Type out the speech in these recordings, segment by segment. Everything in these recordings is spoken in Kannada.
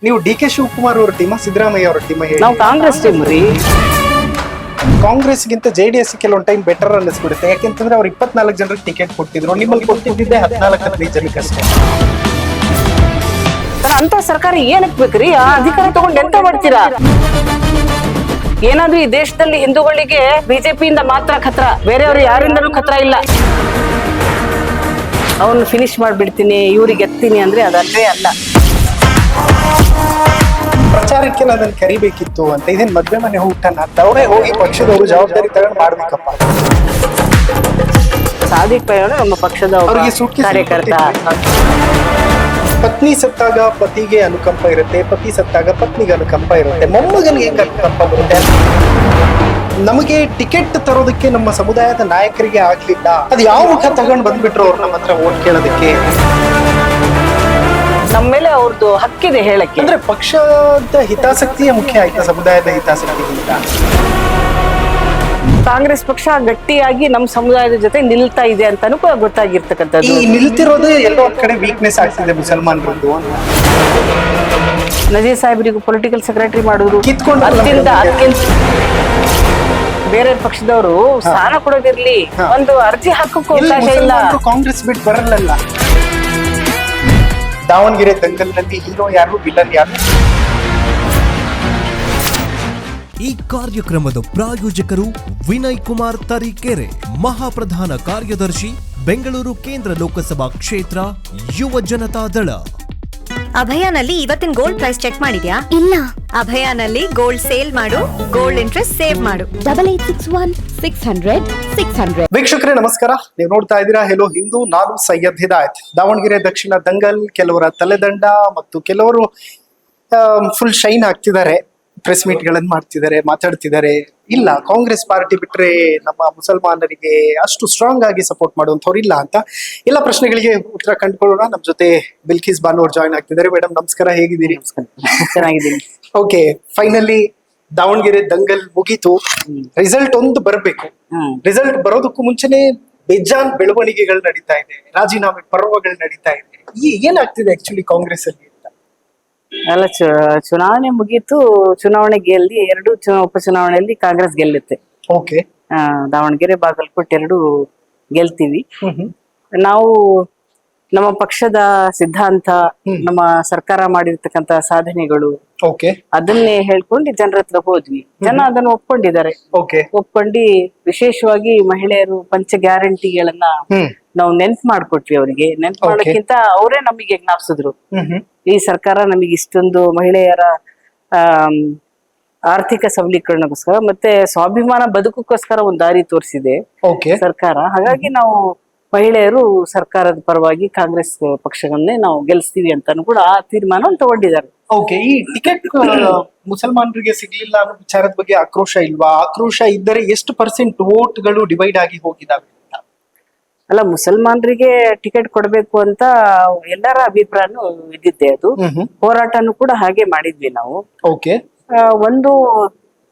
ನೀವು ಡಿ ಕೆ ಶಿವಕುಮಾರ್ ಅವ್ರ ಟೀಮ, ಸಿದ್ದರಾಮಯ್ಯ ಅವರ ಟೀಮ? ನಾವು ಕಾಂಗ್ರೆಸ್ ಟೀಮ್ ರೀ. ಕಾಂಗ್ರೆಸ್ಗಿಂತ JDS ಕೆಲವೊಂದು ಟೈಮ್ ಬೆಟರ್ ಅನ್ನಿಸ್ಬಿಡುತ್ತೆ. ಯಾಕೆಂತಂದ್ರೆ ಅವ್ರು 24 ಜನರಿಗೆ ಟಿಕೆಟ್ ಕೊಟ್ಟಿದ್ರು, ನಿಮ್ಮಲ್ಲಿ ಕೊಟ್ಟಿದ್ದೆ 14-15 ಜನಕ್ಕೆ ಅಷ್ಟೇ. ಅಂತ ಸರ್ಕಾರ ಏನಕ್ ಬೇಕ್ರಿ? ಆ ಅಧಿಕಾರ ತಗೊಂಡು ಎಂತ ಮಾಡ್ತೀರಾ? ಏನಾದ್ರೂ ಈ ದೇಶದಲ್ಲಿ ಹಿಂದೂಗಳಿಗೆ ಬಿಜೆಪಿಯಿಂದ ಮಾತ್ರ ಖತ್ರ, ಬೇರೆಯವರು ಯಾರಿಂದಲೂ ಖತ್ರ ಇಲ್ಲ. ಅವನು ಫಿನಿಶ್ ಮಾಡ್ಬಿಡ್ತೀನಿ, ಇವ್ರಿಗೆ ಎತ್ತೀನಿ ಅಂದ್ರೆ ಅದಲ್ಲೇ ಅಲ್ಲ. ಪ್ರಚಾರಕ್ಕೆ ಅದನ್ನ ಕರಿಬೇಕಿತ್ತು ಅಂತ. ಇದೇನ್ ಮದ್ವೆ ಮನೆ ಊಟನ ಅಂತ ಅವರೇ ಹೋಗಿ ಪಕ್ಷದವರು ಜವಾಬ್ದಾರಿ ತಗೊಂಡು ಮಾಡ್ಬೇಕಪ್ಪ. ಸಾದಿಕ್ ಪೈ ಅವರು ನಮ್ಮ ಪಕ್ಷದ ಕಾರ್ಯಕರ್ತ. ಪತ್ನಿ ಸತ್ತಾಗ ಪತಿಗೆ ಅನುಕಂಪ ಇರುತ್ತೆ, ಪತಿ ಸತ್ತಾಗ ಪತ್ನಿಗೆ ಅನುಕಂಪ ಇರುತ್ತೆ, ಮೊಮ್ಮಗನಿಗೆ ಹೆಂಗ ಅನುಕಂಪ ಬರುತ್ತೆ? ನಮಗೆ ಟಿಕೆಟ್ ತರೋದಕ್ಕೆ ನಮ್ಮ ಸಮುದಾಯದ ನಾಯಕರಿಗೆ ಆಗ್ಲಿಲ್ಲ, ಅದು ಯಾವ ಮುಖ ತಗೊಂಡ್ ಬಂದ್ಬಿಟ್ರು ಅವ್ರು ನಮ್ಮ ಹತ್ರ ಓಟ್ ಕೇಳೋದಕ್ಕೆ? ನಮ್ಮ ಮೇಲೆ ಅವ್ರದ್ದು ಹಕ್ಕಿದೆ ಹೇಳಕ್ಕೆ. ಅಂದ್ರೆ ಪಕ್ಷದ ಹಿತಾಸಕ್ತಿಯ ಮುಖ್ಯ ಆಯ್ತಾ ಸಮುದಾಯದ ಹಿತಾಸಕ್ತಿಗಿಂತ? ಕಾಂಗ್ರೆಸ್ ಪಕ್ಷ ಗಟ್ಟಿಯಾಗಿ ನಮ್ಮ ಸಮುದಾಯದ ಜೊತೆ ನಿಲ್ತಾ ಇದೆ ಅಂತಾನು ಕೂಡ ಗೊತ್ತಾಗಿರ್ತಕ್ಕಂಥದ್ದು. ಈ ನಿಲ್ತಿರೋದು ಎಲ್ಲೋ ಒಂದ್ ಕಡೆ ವೀಕ್ನೆಸ್ ಆಗ್ತಿದೆ ಮುಸಲ್ಮಾನರದ್ದು. ನಜೀರ್ ಸಾಹೇಬ್ರಿಗೂ ಪೊಲಿಟಿಕಲ್ ಸೆಕ್ರೆಟರಿ ಮಾಡುದು, ಕಿತ್ಕೊಂಡು ಬೇರೆ ಪಕ್ಷದವರು ಸ್ಥಾನ ಕೊಡೋದಿರ್ಲಿ, ಒಂದು ಅರ್ಜಿ ಹಾಕಕ್ಕೂ ಅವಕಾಶ ಇಲ್ಲ. ಕಾಂಗ್ರೆಸ್ ಬಿಟ್ಟು ಬರಲ್ಲ. ದಾವಣಗೆರೆ ದಂಗಲ್ನಲ್ಲಿ ಹೀರೋ ಯಾರು, ವಿಲನ್ ಯಾರು? ಈ ಕಾರ್ಯಕ್ರಮದ ಪ್ರಾಯೋಜಕರು ವಿನಯ್ ಕುಮಾರ್ ತರೀಕೆರೆ, ಮಹಾಪ್ರಧಾನ ಕಾರ್ಯದರ್ಶಿ, ಬೆಂಗಳೂರು ಕೇಂದ್ರ ಲೋಕಸಭಾ ಕ್ಷೇತ್ರ, ಯುವ ಜನತಾ ದಳ. ಅಭಯಾನಲ್ಲಿ ಇವತ್ತಿನ ಗೋಲ್ಡ್ ಪ್ರೈಸ್ ಚೆಕ್ ಮಾಡಿದ್ಯಾ? ಇಲ್ಲ. ಅಭಯಾನಲ್ಲಿ ಗೋಲ್ಡ್ ಸೇಲ್ ಮಾಡು, ಗೋಲ್ಡ್ ಇಂಟ್ರೆಸ್ಟ್ ಸೇವ್ ಮಾಡು. 8861 ವೀಕ್ಷಕರೇ ನಮಸ್ಕಾರ, ನೀವು ನೋಡ್ತಾ ಇದ್ದೀರಾ ಹೆಲೋ ಹಿಂದೂ. ನಾನು ಸೈಯದ್ ಹಿದಾಯತ್. ದಾವಣಗೆರೆ ದಕ್ಷಿಣ ದಂಗಲ್, ಕೆಲವರ ತಲೆದಂಡ ಮತ್ತು ಕೆಲವರು ಫುಲ್ ಶೈನ್ ಆಗ್ತಿದ್ದಾರೆ, ಪ್ರೆಸ್ ಮೀಟ್ ಗಳನ್ನ ಮಾಡ್ತಿದ್ದಾರೆ, ಮಾತಾಡ್ತಿದ್ದಾರೆ. ಇಲ್ಲ, ಕಾಂಗ್ರೆಸ್ ಪಾರ್ಟಿ ಬಿಟ್ರೆ ನಮ್ಮ ಮುಸಲ್ಮಾನರಿಗೆ ಅಷ್ಟು ಸ್ಟ್ರಾಂಗ್ ಆಗಿ ಸಪೋರ್ಟ್ ಮಾಡುವಂತವ್ರು ಇಲ್ಲ ಅಂತ. ಎಲ್ಲ ಪ್ರಶ್ನೆಗಳಿಗೆ ಉತ್ತರ ಕಂಡುಕೊಳ್ಳೋಣ. ನಮ್ ಜೊತೆ ಬಿಲ್ಕಿಸ್ ಬಾನು ಅವ್ರು ಜಾಯ್ನ್ ಆಗ್ತಿದ್ದಾರೆ. ಮೇಡಮ್ ನಮಸ್ಕಾರ, ಹೇಗಿದ್ದೀರಿ? ಚೆನ್ನಾಗಿದ್ದೀನಿ. ಓಕೆ, ಫೈನಲಿ ದಾವಣಗೆರೆ ದಂಗಲ್ ಮುಗೀತು. ರಿಸಲ್ಟ್ ಒಂದು ಬರಬೇಕು. ರಿಸಲ್ಟ್ ಬರೋದಕ್ಕೂ ಮುಂಚೆನೆ ಬೇಜಾನ್ ಬೆಳವಣಿಗೆಗಳು ನಡೀತಾ ಇದೆ, ರಾಜೀನಾಮೆ ಪರ್ವಗಳು ನಡೀತಾ ಇದೆ. ಏನಾಗ್ತಿದೆ ಆಕ್ಚುಲಿ ಕಾಂಗ್ರೆಸ್ ಅಲ್ಲಿ? ಎಲ್ಲ ಚುನಾವಣೆ ಮುಗೀತು, ಚುನಾವಣೆ ಗೆಲ್ಲಿ 2 ಉಪಚುನಾವಣೆಯಲ್ಲಿ ಕಾಂಗ್ರೆಸ್ ಗೆಲ್ಲುತ್ತೆ. ಓಕೆ, ದಾವಣಗೆರೆ ಬಾಗಲಕೋಟೆ 2 ಗೆಲ್ತೀವಿ ನಾವು. ನಮ್ಮ ಪಕ್ಷದ ಸಿದ್ಧಾಂತ, ನಮ್ಮ ಸರ್ಕಾರ ಮಾಡಿರ್ತಕ್ಕಂತ ಸಾಧನೆಗಳು, ಅದನ್ನೇ ಹೇಳ್ಕೊಂಡು ಜನರ ಹತ್ರ ಹೋದ್ವಿ. ಜನ ಅದನ್ನು ಒಪ್ಕೊಂಡಿದ್ದಾರೆ. ಒಪ್ಕೊಂಡು ವಿಶೇಷವಾಗಿ ಮಹಿಳೆಯರು ಪಂಚ ಗ್ಯಾರಂಟಿಗಳನ್ನ ನಾವು ನೆನ್ಪು ಮಾಡ್ಕೊಟ್ವಿ. ಅವರಿಗೆ ನೆನ್ಪು ಮಾಡೋಕ್ಕಿಂತ ಅವರೇ ನಮಗೆ ಜ್ಞಾಪಿಸಿದ್ರು, ಈ ಸರ್ಕಾರ ನಮಗೆ ಇಷ್ಟೊಂದು ಮಹಿಳೆಯರ ಆರ್ಥಿಕ ಸಬಲೀಕರಣಕ್ಕೋಸ್ಕರ ಮತ್ತೆ ಸ್ವಾಭಿಮಾನ ಬದುಕಕ್ಕೋಸ್ಕರ ಒಂದು ದಾರಿ ತೋರಿಸಿದೆ ಸರ್ಕಾರ. ಹಾಗಾಗಿ ನಾವು ಮಹಿಳೆಯರು ಸರ್ಕಾರದ ಪರವಾಗಿ ಕಾಂಗ್ರೆಸ್ ಪಕ್ಷವನ್ನೇ ನಾವು ಗೆಲ್ಲಿಸ್ತೀವಿ ಅಂತಾನು ಕೂಡ ಆ ತೀರ್ಮಾನ ತಗೊಂಡಿದ್ದಾರೆ. ಓಕೆ, ಈ ಟಿಕೆಟ್ ಮುಸಲ್ಮಾನರಿಗೆ ಸಿಗ್ಲಿಲ್ಲ ಅನ್ನೋ ವಿಚಾರದ ಬಗ್ಗೆ ಆಕ್ರೋಶ ಇಲ್ವಾ? ಆಕ್ರೋಶ ಇದ್ದರೆ ಎಷ್ಟು % ವೋಟ್ಗಳು ಡಿವೈಡ್ ಆಗಿ ಹೋಗಿದಾವೆ? ಅಲ್ಲ, ಮುಸಲ್ಮಾನರಿಗೆ ಟಿಕೆಟ್ ಕೊಡ್ಬೇಕು ಅಂತ ಎಲ್ಲರ ಅಭಿಪ್ರಾಯನೂ ಇದ್ದಿದ್ದೆ. ಅದು ಹೋರಾಟನೂ ಕೂಡ ಹಾಗೆ ಮಾಡಿದ್ವಿ ನಾವು. ಓಕೆ,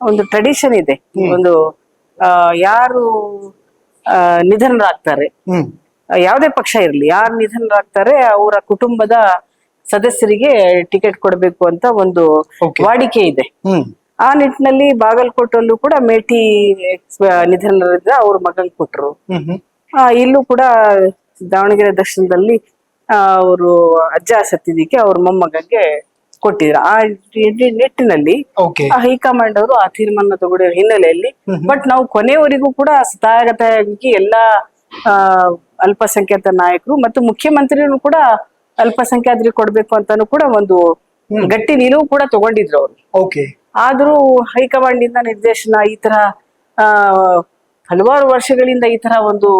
ಒಂದು ಟ್ರೆಡಿಷನ್ ಇದೆ. ಒಂದು ಯಾರು ನಿಧನರಾಗ್ತಾರೆ, ಯಾವುದೇ ಪಕ್ಷ ಇರ್ಲಿ, ಯಾರು ನಿಧನರಾಗ್ತಾರೆ ಅವರ ಕುಟುಂಬದ ಸದಸ್ಯರಿಗೆ ಟಿಕೆಟ್ ಕೊಡಬೇಕು ಅಂತ ಒಂದು ವಾಡಿಕೆ ಇದೆ. ಆ ನಿಟ್ಟಿನಲ್ಲಿ ಬಾಗಲಕೋಟಲ್ಲೂ ಕೂಡ ಮೇಟಿ ನಿಧನರಿದ್ದ ಅವ್ರ ಮಗನ್ ಕೊಟ್ರು. ಇಲ್ಲೂ ಕೂಡ ದಾವಣಗೆರೆ ದಕ್ಷಿಣದಲ್ಲಿ ಅವರು ಅಜ್ಜ ಸತ್ತಿದ್ದಕ್ಕೆ ಅವ್ರ ಮೊಮ್ಮಗಂಗೆ ಕೊಟ್ಟಿದ್ರು. ಆ ನಿಟ್ಟಿನಲ್ಲಿ ಹೈಕಮಾಂಡ್ ಅವರು ಆ ತೀರ್ಮಾನ ತಗೊಂಡಿರೋ ಹಿನ್ನೆಲೆಯಲ್ಲಿ ಬಟ್ ನಾವು ಕೊನೆಯವರೆಗೂ ಕೂಡ ಸ್ಥಾಯಗತಾಗಿ ಎಲ್ಲಾ ಅಲ್ಪಸಂಖ್ಯಾತ ನಾಯಕರು ಮತ್ತು ಮುಖ್ಯಮಂತ್ರಿಗಳು ಕೂಡ ಅಲ್ಪಸಂಖ್ಯಾತರಿಗೆ ಕೊಡ್ಬೇಕು ಅಂತಾನು ಕೂಡ ಒಂದು ಗಟ್ಟಿ ನಿಲುವು ಕೂಡ ತಗೊಂಡಿದ್ರು ಅವರು. ಆದ್ರೂ ಹೈಕಮಾಂಡ್ ಇಂದ ನಿರ್ದೇಶನ ಈ ತರ ಹಲವಾರು ವರ್ಷಗಳಿಂದ ಈ ತರ ಒಂದು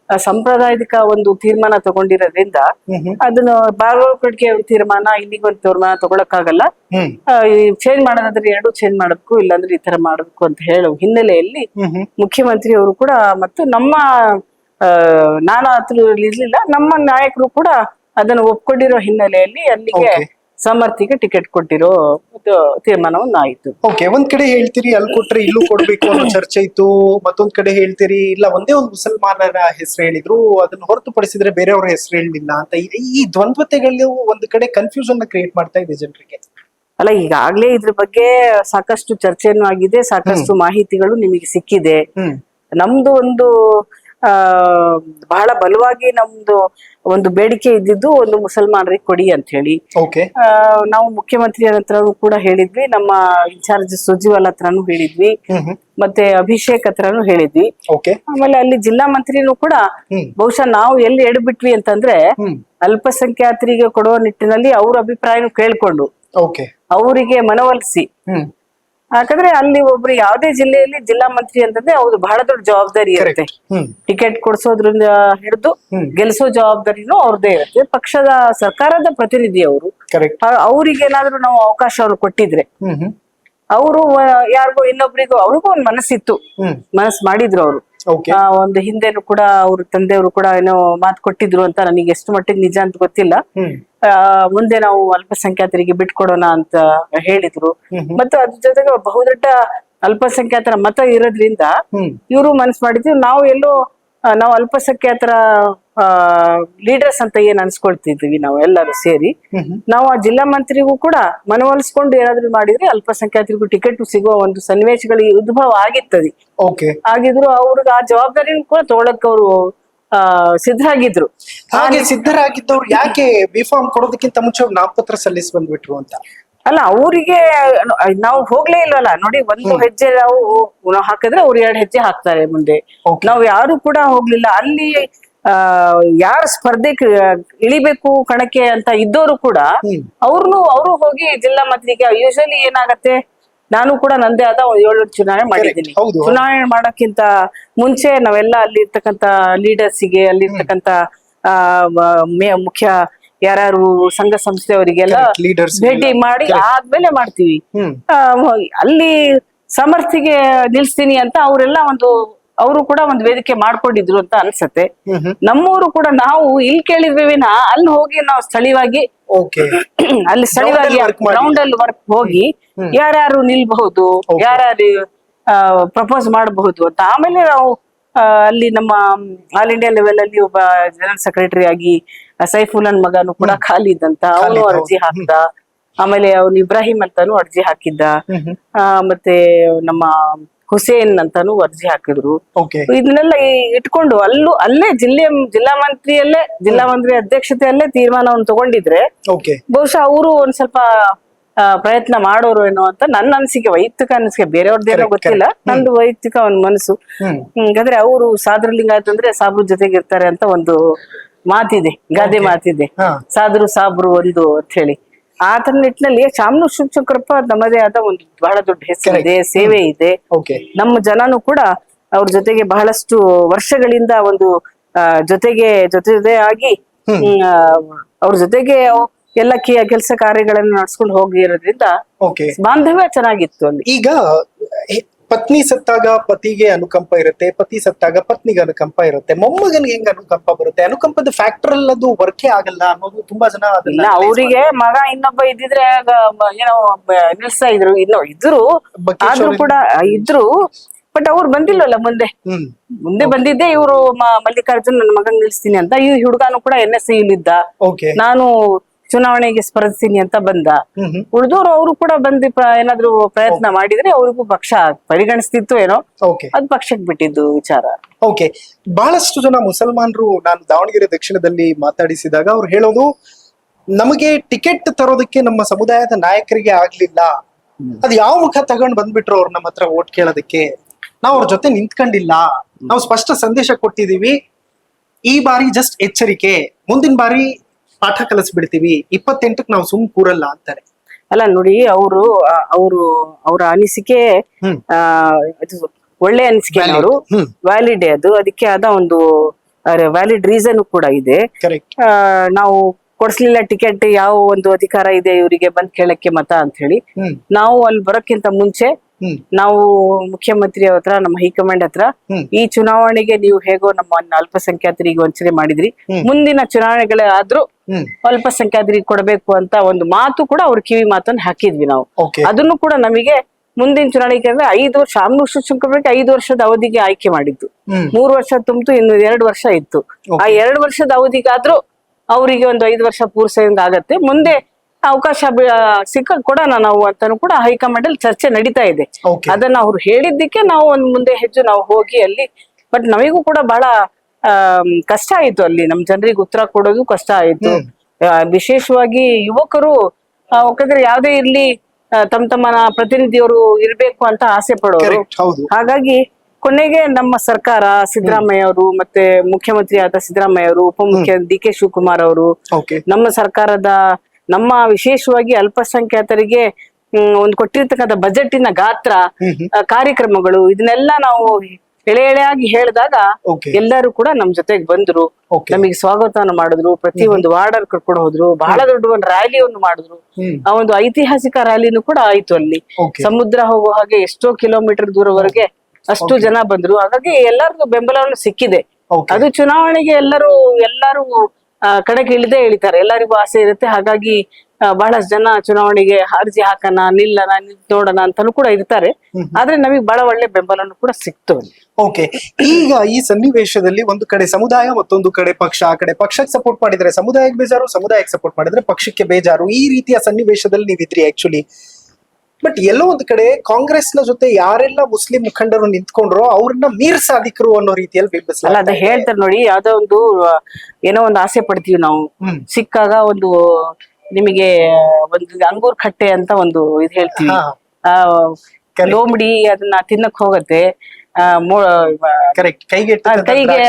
ಸಾಂಪ್ರದಾಯಿಕ ಒಂದು ತೀರ್ಮಾನ ತಗೊಂಡಿರೋದ್ರಿಂದ ಅದನ್ನ ಬಾಗಲಕೋಟೆಗೆ ತೀರ್ಮಾನ, ಇಲ್ಲಿಗೊಂದು ತೀರ್ಮಾನ ತಗೊಳಕ್ಕಾಗಲ್ಲ. ಚೇಂಜ್ ಮಾಡೋದಾದ್ರೆ 2 ಚೇಂಜ್ ಮಾಡಬೇಕು, ಇಲ್ಲಾಂದ್ರೆ ಈ ತರ ಮಾಡಬೇಕು ಅಂತ ಹೇಳೋ ಹಿನ್ನೆಲೆಯಲ್ಲಿ ಮುಖ್ಯಮಂತ್ರಿ ಅವರು ಕೂಡ ಮತ್ತು ನಮ್ಮ ನಾನು ಅದ್ರ ಇರ್ಲಿಲ್ಲ, ನಮ್ಮ ನಾಯಕರು ಕೂಡ ಅದನ್ನು ಒಪ್ಕೊಂಡಿರೋ ಹಿನ್ನೆಲೆಯಲ್ಲಿ ಅಲ್ಲಿಗೆ ಸಮರ್ಥಿಗೆ ಟಿಕೆಟ್ ಕೊಟ್ಟಿರೋ ತೀರ್ಮಾನವನ್ನ ಆಯ್ತು. ಓಕೆ, ಒಂದ್ ಕಡೆ ಹೇಳ್ತೀರಿ ಅಲ್ಲಿ ಕೊಟ್ರೆ ಇಲ್ಲೂ ಕೊಡ್ಬೇಕು ಅನ್ನೋ ಚರ್ಚೆ ಇತ್ತು, ಮತ್ತೊಂದ್ ಕಡೆ ಹೇಳ್ತೀರಿ ಇಲ್ಲ ಒಂದೇ ಒಂದು ಮುಸಲ್ಮಾನರ ಹೆಸರು ಹೇಳಿದ್ರು, ಅದನ್ನ ಹೊರತುಪಡಿಸಿದ್ರೆ ಬೇರೆಯವ್ರ ಹೆಸರು ಹೇಳಿಲ್ಲ ಅಂತ. ಈ ದ್ವಂದ್ವತೆಗಳು ಒಂದ್ ಕಡೆ ಕನ್ಫ್ಯೂಷನ್ ಕ್ರಿಯೇಟ್ ಮಾಡ್ತಾ ಇದೆ ಜನರಿಗೆ. ಅಲ್ಲ ಈಗಾಗ್ಲೇ ಇದ್ರ ಬಗ್ಗೆ ಸಾಕಷ್ಟು ಚರ್ಚೆನೂ ಆಗಿದೆ, ಸಾಕಷ್ಟು ಮಾಹಿತಿಗಳು ನಿಮಗೆ ಸಿಕ್ಕಿದೆ. ನಮ್ದು ಒಂದು ಬಹಳ ಬಲವಾಗಿ ನಮ್ದು ಒಂದು ಬೇಡಿಕೆ ಇದ್ದಿದ್ದು ಒಂದು ಮುಸಲ್ಮಾನರಿಗೆ ಕೊಡಿ ಅಂತ ಹೇಳಿ. ನಾವು ಮುಖ್ಯಮಂತ್ರಿ ಹತ್ರನೂ ಕೂಡ ಹೇಳಿದ್ವಿ, ನಮ್ಮ ಇನ್ಚಾರ್ಜ್ ಸುರ್ಜಿವಾಲ ಹತ್ರನೂ ಹೇಳಿದ್ವಿ, ಮತ್ತೆ ಅಭಿಷೇಕ್ ಹತ್ರನೂ ಹೇಳಿದ್ವಿ. ಆಮೇಲೆ ಅಲ್ಲಿ ಜಿಲ್ಲಾ ಮಂತ್ರಿನೂ ಕೂಡ ಬಹುಶಃ ನಾವು ಎಲ್ಲಿ ಎಡಬಿಟ್ವಿ ಅಂತಂದ್ರೆ ಅಲ್ಪಸಂಖ್ಯಾತರಿಗೆ ಕೊಡುವ ನಿಟ್ಟಿನಲ್ಲಿ ಅವ್ರ ಅಭಿಪ್ರಾಯನೂ ಕೇಳ್ಕೊಂಡು ಅವರಿಗೆ ಮನವೊಲಿಸಿ, ಯಾಕಂದ್ರೆ ಅಲ್ಲಿ ಒಬ್ರು ಯಾವ್ದೇ ಜಿಲ್ಲೆಯಲ್ಲಿ ಜಿಲ್ಲಾ ಮಂತ್ರಿ ಅಂತಂದ್ರೆ ಅವ್ರು ಬಹಳ ದೊಡ್ಡ ಜವಾಬ್ದಾರಿ ಇರುತ್ತೆ. ಟಿಕೆಟ್ ಕೊಡ್ಸೋದ್ರಿಂದ ಹಿಡಿದು ಗೆಲ್ಸೋ ಜವಾಬ್ದಾರಿನೂ ಅವ್ರದ್ದೇ ಇರುತ್ತೆ. ಪಕ್ಷದ ಸರ್ಕಾರದ ಪ್ರತಿನಿಧಿ ಅವರು, ಅವ್ರಿಗೆ ಏನಾದ್ರು ನಾವು ಅವಕಾಶವನ್ನು ಕೊಟ್ಟಿದ್ರೆ ಅವರು ಯಾರಿಗೋ ಇನ್ನೊಬ್ರಿಗೂ ಅವ್ರಿಗೂ ಒಂದ್ ಮನಸ್ಸಿತ್ತು, ಮನಸ್ಸು ಮಾಡಿದ್ರು ಅವರು. ಒಂದು ಹಿಂದೆನೂ ಕೂಡ ಅವ್ರ ತಂದೆಯವರು ಕೂಡ ಏನೋ ಮಾತು ಕೊಟ್ಟಿದ್ರು ಅಂತ, ನನಗೆ ಎಷ್ಟು ಮಟ್ಟಿಗೆ ನಿಜ ಅಂತ ಗೊತ್ತಿಲ್ಲ. ಮುಂದೆ ನಾವು ಅಲ್ಪಸಂಖ್ಯಾತರಿಗೆ ಬಿಟ್ಕೊಡೋಣ ಅಂತ ಹೇಳಿದ್ರು. ಮತ್ತು ಅದ್ರ ಜೊತೆಗೆ ಬಹುದೊಡ್ಡ ಅಲ್ಪಸಂಖ್ಯಾತರ ಮತ ಇರೋದ್ರಿಂದ ಇವರು ಮನಸ್ಸು ಮಾಡಿದ್ರು, ನಾವು ಅಲ್ಪಸಂಖ್ಯಾತರ ಲೀಡರ್ಸ್ ಅಂತ ಏನ್ ಅನ್ಸ್ಕೊಳ್ತಿದ್ವಿ ನಾವು ಎಲ್ಲರೂ ಸೇರಿ, ನಾವು ಆ ಜಿಲ್ಲಾ ಮಂತ್ರಿಗೂ ಕೂಡ ಮನವೊಲಿಸ್ಕೊಂಡು ಏನಾದ್ರು ಮಾಡಿದ್ರೆ ಅಲ್ಪಸಂಖ್ಯಾತರಿಗೂ ಟಿಕೆಟ್ ಸಿಗುವ ಒಂದು ಸನ್ನಿವೇಶಗಳು ಉದ್ಭವ ಆಗಿತ್ತది. ಆಗಿದ್ರು ಅವ್ರಿಗೆ ಆ ಜವಾಬ್ದಾರಿನೂ ಕೂಡ ತಗೊಳಕ್ ಅವರು ಸಿದ್ಧರಾಗಿದ್ರು. ಹಾಗೆ ಸಿದ್ಧರಾಗಿದ್ದವ್ರು ಯಾಕೆ ಬಿಫಾರ್ಮ್ ಕೊಡೋದಕ್ಕಿಂತ ಮುಂಚೆ ನಾಮಪತ್ರ ಸಲ್ಲಿಸಿ ಬಂದ್ಬಿಟ್ರು ಅಂತ? ಅಲ್ಲ, ಅವರಿಗೆ ನಾವು ಹೋಗ್ಲೇ ಇಲ್ವಲ್ಲ ನೋಡಿ, ಒಂದು ಹೆಜ್ಜೆ ನಾವು ಹಾಕಿದ್ರೆ ಅವ್ರು 2 ಹೆಜ್ಜೆ ಹಾಕ್ತಾರೆ ಮುಂದೆ. ನಾವು ಯಾರು ಕೂಡ ಹೋಗ್ಲಿಲ್ಲ ಅಲ್ಲಿ. ಯಾರು ಸ್ಪರ್ಧೆಗೆ ಇಳಿಬೇಕು ಕಣಕ್ಕೆ ಅಂತ ಇದ್ದವರು ಕೂಡ ಅವರು ಹೋಗಿ ಜಿಲ್ಲಾ ಮಂತ್ರಿಗೆ. ಯೂಶಲಿ ಏನಾಗತ್ತೆ, ನಾನು ಕೂಡ ನಂದೇ ಆದ 7 ಚುನಾವಣೆ ಮಾಡಿದ್ದೀನಿ. ಚುನಾವಣೆ ಮಾಡೋಕ್ಕಿಂತ ಮುಂಚೆ ನಾವೆಲ್ಲ ಅಲ್ಲಿ ಇರ್ತಕ್ಕಂತ ಲೀಡರ್ಸಿಗೆ, ಅಲ್ಲಿ ಇರ್ತಕ್ಕಂತ ಮುಖ್ಯ ಯಾರು ಸಂಘ ಸಂಸ್ಥೆಯವರಿಗೆಲ್ಲ ಭೇಟಿ ಮಾಡಿ ಆದ್ಮೇಲೆ ಮಾಡ್ತೀವಿ. ಅಲ್ಲಿ ಸಮರ್ಥಿಗೆ ನಿಲ್ಸ್ತೀನಿ ಅಂತ ಅವರೆಲ್ಲ ಅವರು ಕೂಡ ಒಂದು ವೇದಿಕೆ ಮಾಡ್ಕೊಂಡಿದ್ರು ಅಂತ ಅನ್ಸತ್ತೆ. ನಮ್ಮೂರು ಕೂಡ ನಾವು ಇಲ್ಲಿ ಕೇಳಿದ್ವಿ, ಅಲ್ಲಿ ಹೋಗಿ ನಾವು ಸ್ಥಳೀಯವಾಗಿ ಗ್ರೌಂಡ್ ಅಲ್ಲಿ ವರ್ಕ್ ಹೋಗಿ ಯಾರ್ಯಾರು ನಿಲ್ಬಹುದು, ಯಾರ್ಯಾರು ಪ್ರಪೋಸ್ ಮಾಡಬಹುದು ಅಂತ. ಆಮೇಲೆ ನಾವು ಅಲ್ಲಿ ನಮ್ಮ ಆಲ್ ಇಂಡಿಯಾ ಲೆವೆಲ್ ಅಲ್ಲಿ ಒಬ್ಬ ಜನರಲ್ ಸೆಕ್ರೆಟರಿ ಆಗಿ ಸೈಫುಲ್ಲನ್ ಮಗನು ಕೂಡ ಖಾಲಿ ಇದ್ದಂತ, ಅವನು ಅರ್ಜಿ ಹಾಕ್ದ. ಆಮೇಲೆ ಅವನು ಇಬ್ರಾಹಿಂ ಅಂತಾನು ಅರ್ಜಿ ಹಾಕಿದ್ದ. ಮತ್ತೆ ನಮ್ಮ ಹುಸೇನ್ ಅಂತಾನು ಅರ್ಜಿ ಹಾಕಿದ್ರು. ಇದನ್ನೆಲ್ಲ ಇಟ್ಕೊಂಡು ಅಲ್ಲೇ ಜಿಲ್ಲಾ ಮಂತ್ರಿ ಅಧ್ಯಕ್ಷತೆಯಲ್ಲೇ ತೀರ್ಮಾನವನ್ನು ತಗೊಂಡಿದ್ರೆ ಬಹುಶಃ ಅವರು ಒಂದ್ ಸ್ವಲ್ಪ ಪ್ರಯತ್ನ ಮಾಡೋರು ಏನೋ ಅಂತ ನನ್ನ ಅನಿಸಿಕೆ, ವೈಯಕ್ತಿಕ ಅನಿಸಿಕೆ. ಬೇರೆಯವ್ರದ್ದೇನೋ ಗೊತ್ತಿಲ್ಲ, ನಂದು ವೈಯಕ್ತಿಕ ಒಂದ್ ಮನಸ್ಸು. ಯಾಕಂದ್ರೆ ಅವರು ಸಾದ್ರಲಿಂಗಾಯತ್ ಅಂದ್ರೆ ಸಾಬ್ರು ಜೊತೆಗೆ ಇರ್ತಾರೆ ಅಂತ ಒಂದು ಮಾತಿದೆ, ಗಾದೆ ಮಾತಿದೆ, ಸಾದ್ರು ಸಾಬ್ರು ಒಂದು ಅಂತ ಹೇಳಿ. ಆ ತರ ನಿಟ್ಟಿನಲ್ಲಿ ಶಾಮನೂರ್ ಶಿವಶಂಕರಪ್ಪ ನಮ್ಮದೇ ಆದ ಒಂದು ಬಹಳ ದೊಡ್ಡ ಹೆಸರಿದೆ, ಸೇವೆ ಇದೆ. ನಮ್ಮ ಜನನು ಕೂಡ ಅವ್ರ ಜೊತೆಗೆ ಬಹಳಷ್ಟು ವರ್ಷಗಳಿಂದ ಒಂದು ಜೊತೆ ಆಗಿ ಅವ್ರ ಜೊತೆಗೆ ಎಲ್ಲ ಕೆಲಸ ಕಾರ್ಯಗಳನ್ನು ನಡ್ಸ್ಕೊಂಡು ಹೋಗಿರೋದ್ರಿಂದ ಬಾಂಧವ್ಯ ಚೆನ್ನಾಗಿತ್ತು ಅಲ್ಲಿ. ಈಗ ಪತ್ನಿ ಸತ್ತಾಗ ಪತಿಗೆ ಅನುಕಂಪ ಇರುತ್ತೆ, ಪತಿ ಸತ್ತಾಗ ಪತ್ನಿಗೆ ಅನುಕಂಪ ಇರುತ್ತೆ, ಮೊಮ್ಮಗನಿಗೆ ಹೆಂಗ್ ಅನುಕಂಪ ಬರುತ್ತೆ? ಅನುಕಂಪದ ಫ್ಯಾಕ್ಟರ್ ಅಲ್ಲಿ ಅದು ವರ್ಕೇ ಆಗಲ್ಲ ಅನ್ನೋದು ತುಂಬಾ ಜನ ಅವರಿಗೆ ಮಗ ಇನ್ನೊಬ್ಬ ಇದ್ದಿದ್ರೆ ಏನೋ ನಿಲ್ಸ್ತಾ ಇದ್ರು, ಇದ್ರು ಆದ್ರೂ ಕೂಡ ಇದ್ರು. ಬಟ್ ಅವ್ರು ಬಂದಿಲ್ವಲ್ಲ ಮುಂದೆ ಬಂದಿದ್ದೆ ಇವರು ಮಲ್ಲಿಕಾರ್ಜುನ್ ನನ್ನ ಮಗನ್ ನಿಲ್ಸ್ತೀನಿ ಅಂತ. ಈ ಹುಡುಗಾನು ಕೂಡ NSC ಇದ್ದ, ನಾನು ಚುನಾವಣೆಗೆ ಸ್ಪರ್ಧಿಸ್ತೀನಿ ಅಂತ ಬಂದ. ಉಳಿದವರು ಅವರು ಕೂಡ ಬಂದು ಏನಾದ್ರು ಪ್ರಯತ್ನ ಮಾಡಿದ್ರೆ ಅವ್ರಿಗೂ ಪಕ್ಷ ಪರಿಗಣಿಸ್ತಿತ್ತು ಏನೋ, ಅದು ಪಕ್ಷಕ್ಕೆ ಬಿಟ್ಟಿದ್ದು ವಿಚಾರ. ಬಹಳಷ್ಟು ಜನ ಮುಸಲ್ಮಾನರು ನಾನು ದಾವಣಗೆರೆ ದಕ್ಷಿಣದಲ್ಲಿ ಮಾತಾಡಿಸಿದಾಗ ಅವ್ರು ಹೇಳೋದು, ನಮಗೆ ಟಿಕೆಟ್ ತರೋದಕ್ಕೆ ನಮ್ಮ ಸಮುದಾಯದ ನಾಯಕರಿಗೆ ಆಗ್ಲಿಲ್ಲ, ಅದ್ ಯಾವ ಮುಖ ತಗೊಂಡ್ ಬಂದ್ಬಿಟ್ರು ಅವ್ರು ನಮ್ಮ ಹತ್ರ ಓಟ್ ಕೇಳೋದಕ್ಕೆ, ನಾವು ಅವ್ರ ಜೊತೆ ನಿಂತ್ಕೊಂಡಿಲ್ಲ, ನಾವು ಸ್ಪಷ್ಟ ಸಂದೇಶ ಕೊಟ್ಟಿದೀವಿ, ಈ ಬಾರಿ ಜಸ್ಟ್ ಎಚ್ಚರಿಕೆ, ಮುಂದಿನ ಬಾರಿ ಪಾಠ ಕಲಿಸ್ಬಿಡ್ತೀವಿ, 28ಕ್ಕೆ ನಾವು ಸುಮ್ ಕೂರಲ್ಲ ಅಂತಾರೆ. ಅಲ್ಲ ನೋಡಿ, ಅವರ ಅನಿಸಿಕೆ ಒಳ್ಳೆ ಅನಿಸಿಕೆ, ಅವರು ವ್ಯಾಲಿಡ್, ಅದಕ್ಕೆ ಆದ ಒಂದು ವ್ಯಾಲಿಡ್ ರೀಸನ್ ಕೂಡ ಇದೆ. ನಾವು ಕೊಡ್ಸ್ಲಿಲ್ಲ ಟಿಕೆಟ್, ಯಾವ ಒಂದು ಅಧಿಕಾರ ಇದೆ ಇವರಿಗೆ ಬಂದ್ ಕೇಳಕ್ಕೆ ಮತ ಅಂತ ಹೇಳಿ. ನಾವು ಅಲ್ಲಿ ಬರೋಕ್ಕಿಂತ ಮುಂಚೆ ನಾವು ಮುಖ್ಯಮಂತ್ರಿ ಹತ್ರ, ನಮ್ಮ ಹೈಕಮಾಂಡ್ ಹತ್ರ, ಈ ಚುನಾವಣೆಗೆ ನೀವು ಹೇಗೋ ನಮ್ಮ ಅಲ್ಪಸಂಖ್ಯಾತರಿಗೆ ವಂಚನೆ ಮಾಡಿದ್ರಿ, ಮುಂದಿನ ಚುನಾವಣೆಗಳಾದ್ರೂ ಅಲ್ಪಸಂಖ್ಯಾತರಿಗೆ ಕೊಡಬೇಕು ಅಂತ ಒಂದು ಮಾತು ಕೂಡ ಅವ್ರ ಕಿವಿ ಮಾತನ್ನು ಹಾಕಿದ್ವಿ ನಾವು. ಅದನ್ನು ಕೂಡ ನಮಗೆ ಮುಂದಿನ ಚುನಾವಣೆಗೆ ಅಂದ್ರೆ 5 ವರ್ಷ, ಶಾಮನೂರ್ ಶಿವಶಂಕರಪ್ಪ 5 ವರ್ಷದ ಅವಧಿಗೆ ಆಯ್ಕೆ ಮಾಡಿದ್ದು. 3 ವರ್ಷ ತುಂಬಿತು, ಇನ್ನು 2 ವರ್ಷ ಇತ್ತು. ಆ 2 ವರ್ಷದ ಅವಧಿಗಾದ್ರೂ ಅವರಿಗೆ ಒಂದು 5 ವರ್ಷ ಪೂರ್ಸಂಗ್ ಆಗತ್ತೆ. ಮುಂದೆ ಅವಕಾಶ ಸಿಕ್ಕ ಕೊಡೋಣ ನಾವು ಅಂತಾನು ಕೂಡ ಹೈಕಮಾಂಡ್ ಅಲ್ಲಿ ಚರ್ಚೆ ನಡೀತಾ ಇದೆ. Okay. ಅದನ್ನ ಅವ್ರು ಹೇಳಿದ್ದಕ್ಕೆ ನಾವು ಒಂದ್ ಮುಂದೆ ಹೆಜ್ಜೆ ನಾವು ಹೋಗಿ ಅಲ್ಲಿ, ಬಟ್ ನಮಗೂ ಕೂಡ ಬಹಳ ಕಷ್ಟ ಆಯ್ತು ಅಲ್ಲಿ, ನಮ್ ಜನರಿಗೆ ಉತ್ತರ ಕೊಡೋದು ಕಷ್ಟ ಆಯ್ತು. ವಿಶೇಷವಾಗಿ ಯುವಕರು ಯಾಕಂದ್ರೆ ಯಾವ್ದೇ ಇರ್ಲಿ ತಮ್ಮನ ಪ್ರತಿನಿಧಿಯವರು ಇರ್ಬೇಕು ಅಂತ ಆಸೆ ಪಡೋರು. Correct, ಹೌದು. ಹಾಗಾಗಿ ಕೊನೆಗೆ ನಮ್ಮ ಸರ್ಕಾರ ಸಿದ್ದರಾಮಯ್ಯ ಅವರು ಮತ್ತೆ ಮುಖ್ಯಮಂತ್ರಿ ಆದ ಸಿದ್ದರಾಮಯ್ಯ ಅವರು, ಉಪಮುಖ್ಯಮಂತ್ರಿ ಡಿ ಕೆ ಶಿವಕುಮಾರ್ ಅವರು, Okay. ನಮ್ಮ ಸರ್ಕಾರದ ನಮ್ಮ ವಿಶೇಷವಾಗಿ ಅಲ್ಪಸಂಖ್ಯಾತರಿಗೆ ಒಂದು ಕೊಟ್ಟಿರ್ತಕ್ಕಂಥ ಬಜೆಟಿನ ಗಾತ್ರ, ಕಾರ್ಯಕ್ರಮಗಳು, ಇದನ್ನೆಲ್ಲ ನಾವು ಎಳೆಯಾಗಿ ಹೇಳಿದಾಗ Okay. ಎಲ್ಲರೂ ಕೂಡ ನಮ್ ಜೊತೆಗೆ ಬಂದ್ರು. Okay. ನಮಗೆ ಸ್ವಾಗತವನ್ನು ಮಾಡಿದ್ರು, ಪ್ರತಿ ಒಂದು ವಾರ್ಡರ್ ಕರ್ಕೊಂಡು ಹೋದ್ರು, ಬಹಳ ದೊಡ್ಡ ಒಂದು ರ್ಯಾಲಿಯನ್ನು ಮಾಡಿದ್ರು. ಆ ಒಂದು ಐತಿಹಾಸಿಕ ರ್ಯಾಲಿನೂ ಕೂಡ ಆಯ್ತು ಅಲ್ಲಿ. Okay. ಸಮುದ್ರ ಹೋಗುವ ಹಾಗೆ ಎಷ್ಟೋ ಕಿಲೋಮೀಟರ್ ದೂರವರೆಗೆ ಅಷ್ಟು ಜನ ಬಂದ್ರು. ಹಾಗಾಗಿ ಎಲ್ಲರಿಗೂ ಬೆಂಬಲವನ್ನು ಸಿಕ್ಕಿದೆ. Okay. ಅದು ಚುನಾವಣೆಗೆ ಎಲ್ಲರೂ ಕಡೆಗೆ ಇಳಿದೇ ಇಳಿತಾರೆ, ಎಲ್ಲರಿಗೂ ಆಸೆ ಇರುತ್ತೆ. ಹಾಗಾಗಿ ಬಹಳಷ್ಟು ಜನ ಚುನಾವಣೆಗೆ ಅರ್ಜಿ ಹಾಕೋಣ, ನಿಲ್ಲಣ, ನೋಡೋಣ ಅಂತಾನು ಕೂಡ ಇರ್ತಾರೆ. ಆದ್ರೆ ನಮಗೆ ಬಹಳ ಒಳ್ಳೆ ಬೆಂಬಲನು ಕೂಡ ಸಿಕ್ತು. ಓಕೆ, ಈಗ ಈ ಸನ್ನಿವೇಶದಲ್ಲಿ ಒಂದು ಕಡೆ ಸಮುದಾಯ, ಮತ್ತೊಂದು ಕಡೆ ಪಕ್ಷ. ಆ ಕಡೆ ಪಕ್ಷಕ್ಕೆ ಸಪೋರ್ಟ್ ಮಾಡಿದ್ರೆ ಸಮುದಾಯಕ್ಕೆ ಬೇಜಾರು, ಸಮುದಾಯಕ್ಕೆ ಸಪೋರ್ಟ್ ಮಾಡಿದ್ರೆ ಪಕ್ಷಕ್ಕೆ ಬೇಜಾರು. ಈ ರೀತಿಯ ಸನ್ನಿವೇಶದಲ್ಲಿ ನೀವಿದ್ರಿ ಆಕ್ಚುಲಿ. ಬಟ್ ಎಲ್ಲೋ ಒಂದು ಕಡೆ ಕಾಂಗ್ರೆಸ್ ನ ಜೊತೆ ಯಾರೆಲ್ಲ ಮುಸ್ಲಿಂ ಮುಖಂಡರು ನಿಂತ್ಕೊಂಡ್ರೋ ಅವ್ರನ್ನ ಮೀರ್ ಸಾಧಿಕರು ಅನ್ನೋ ರೀತಿಯಲ್ಲಿ ಅಲ್ಲ, ಬಿಂಬಿಸಲಾಗ್ತಾ ಅದ ಇದೆ. ಹೇಳ್ತಾರೆ ನೋಡಿ, ಯಾವ್ದೋ ಒಂದು ಏನೋ ಒಂದು ಆಸೆ ಪಡ್ತೀವಿ ನಾವು. ಸಿಕ್ಕಾಗ ಒಂದು ನಿಮಗೆ ಒಂದು ಅಂಗೂರ್ ಖಟ್ಟೆ ಅಂತ ಒಂದು ಇದು ಹೇಳ್ತೀವಿ. ಹಾ. ಲೋಂಬಡಿ ಅದನ್ನ ತಿನ್ನಕ್ ಹೋಗತ್ತೆ. ಕರೆಕ್ಟ್, ಕೈಗೆ ಕೈಗೆ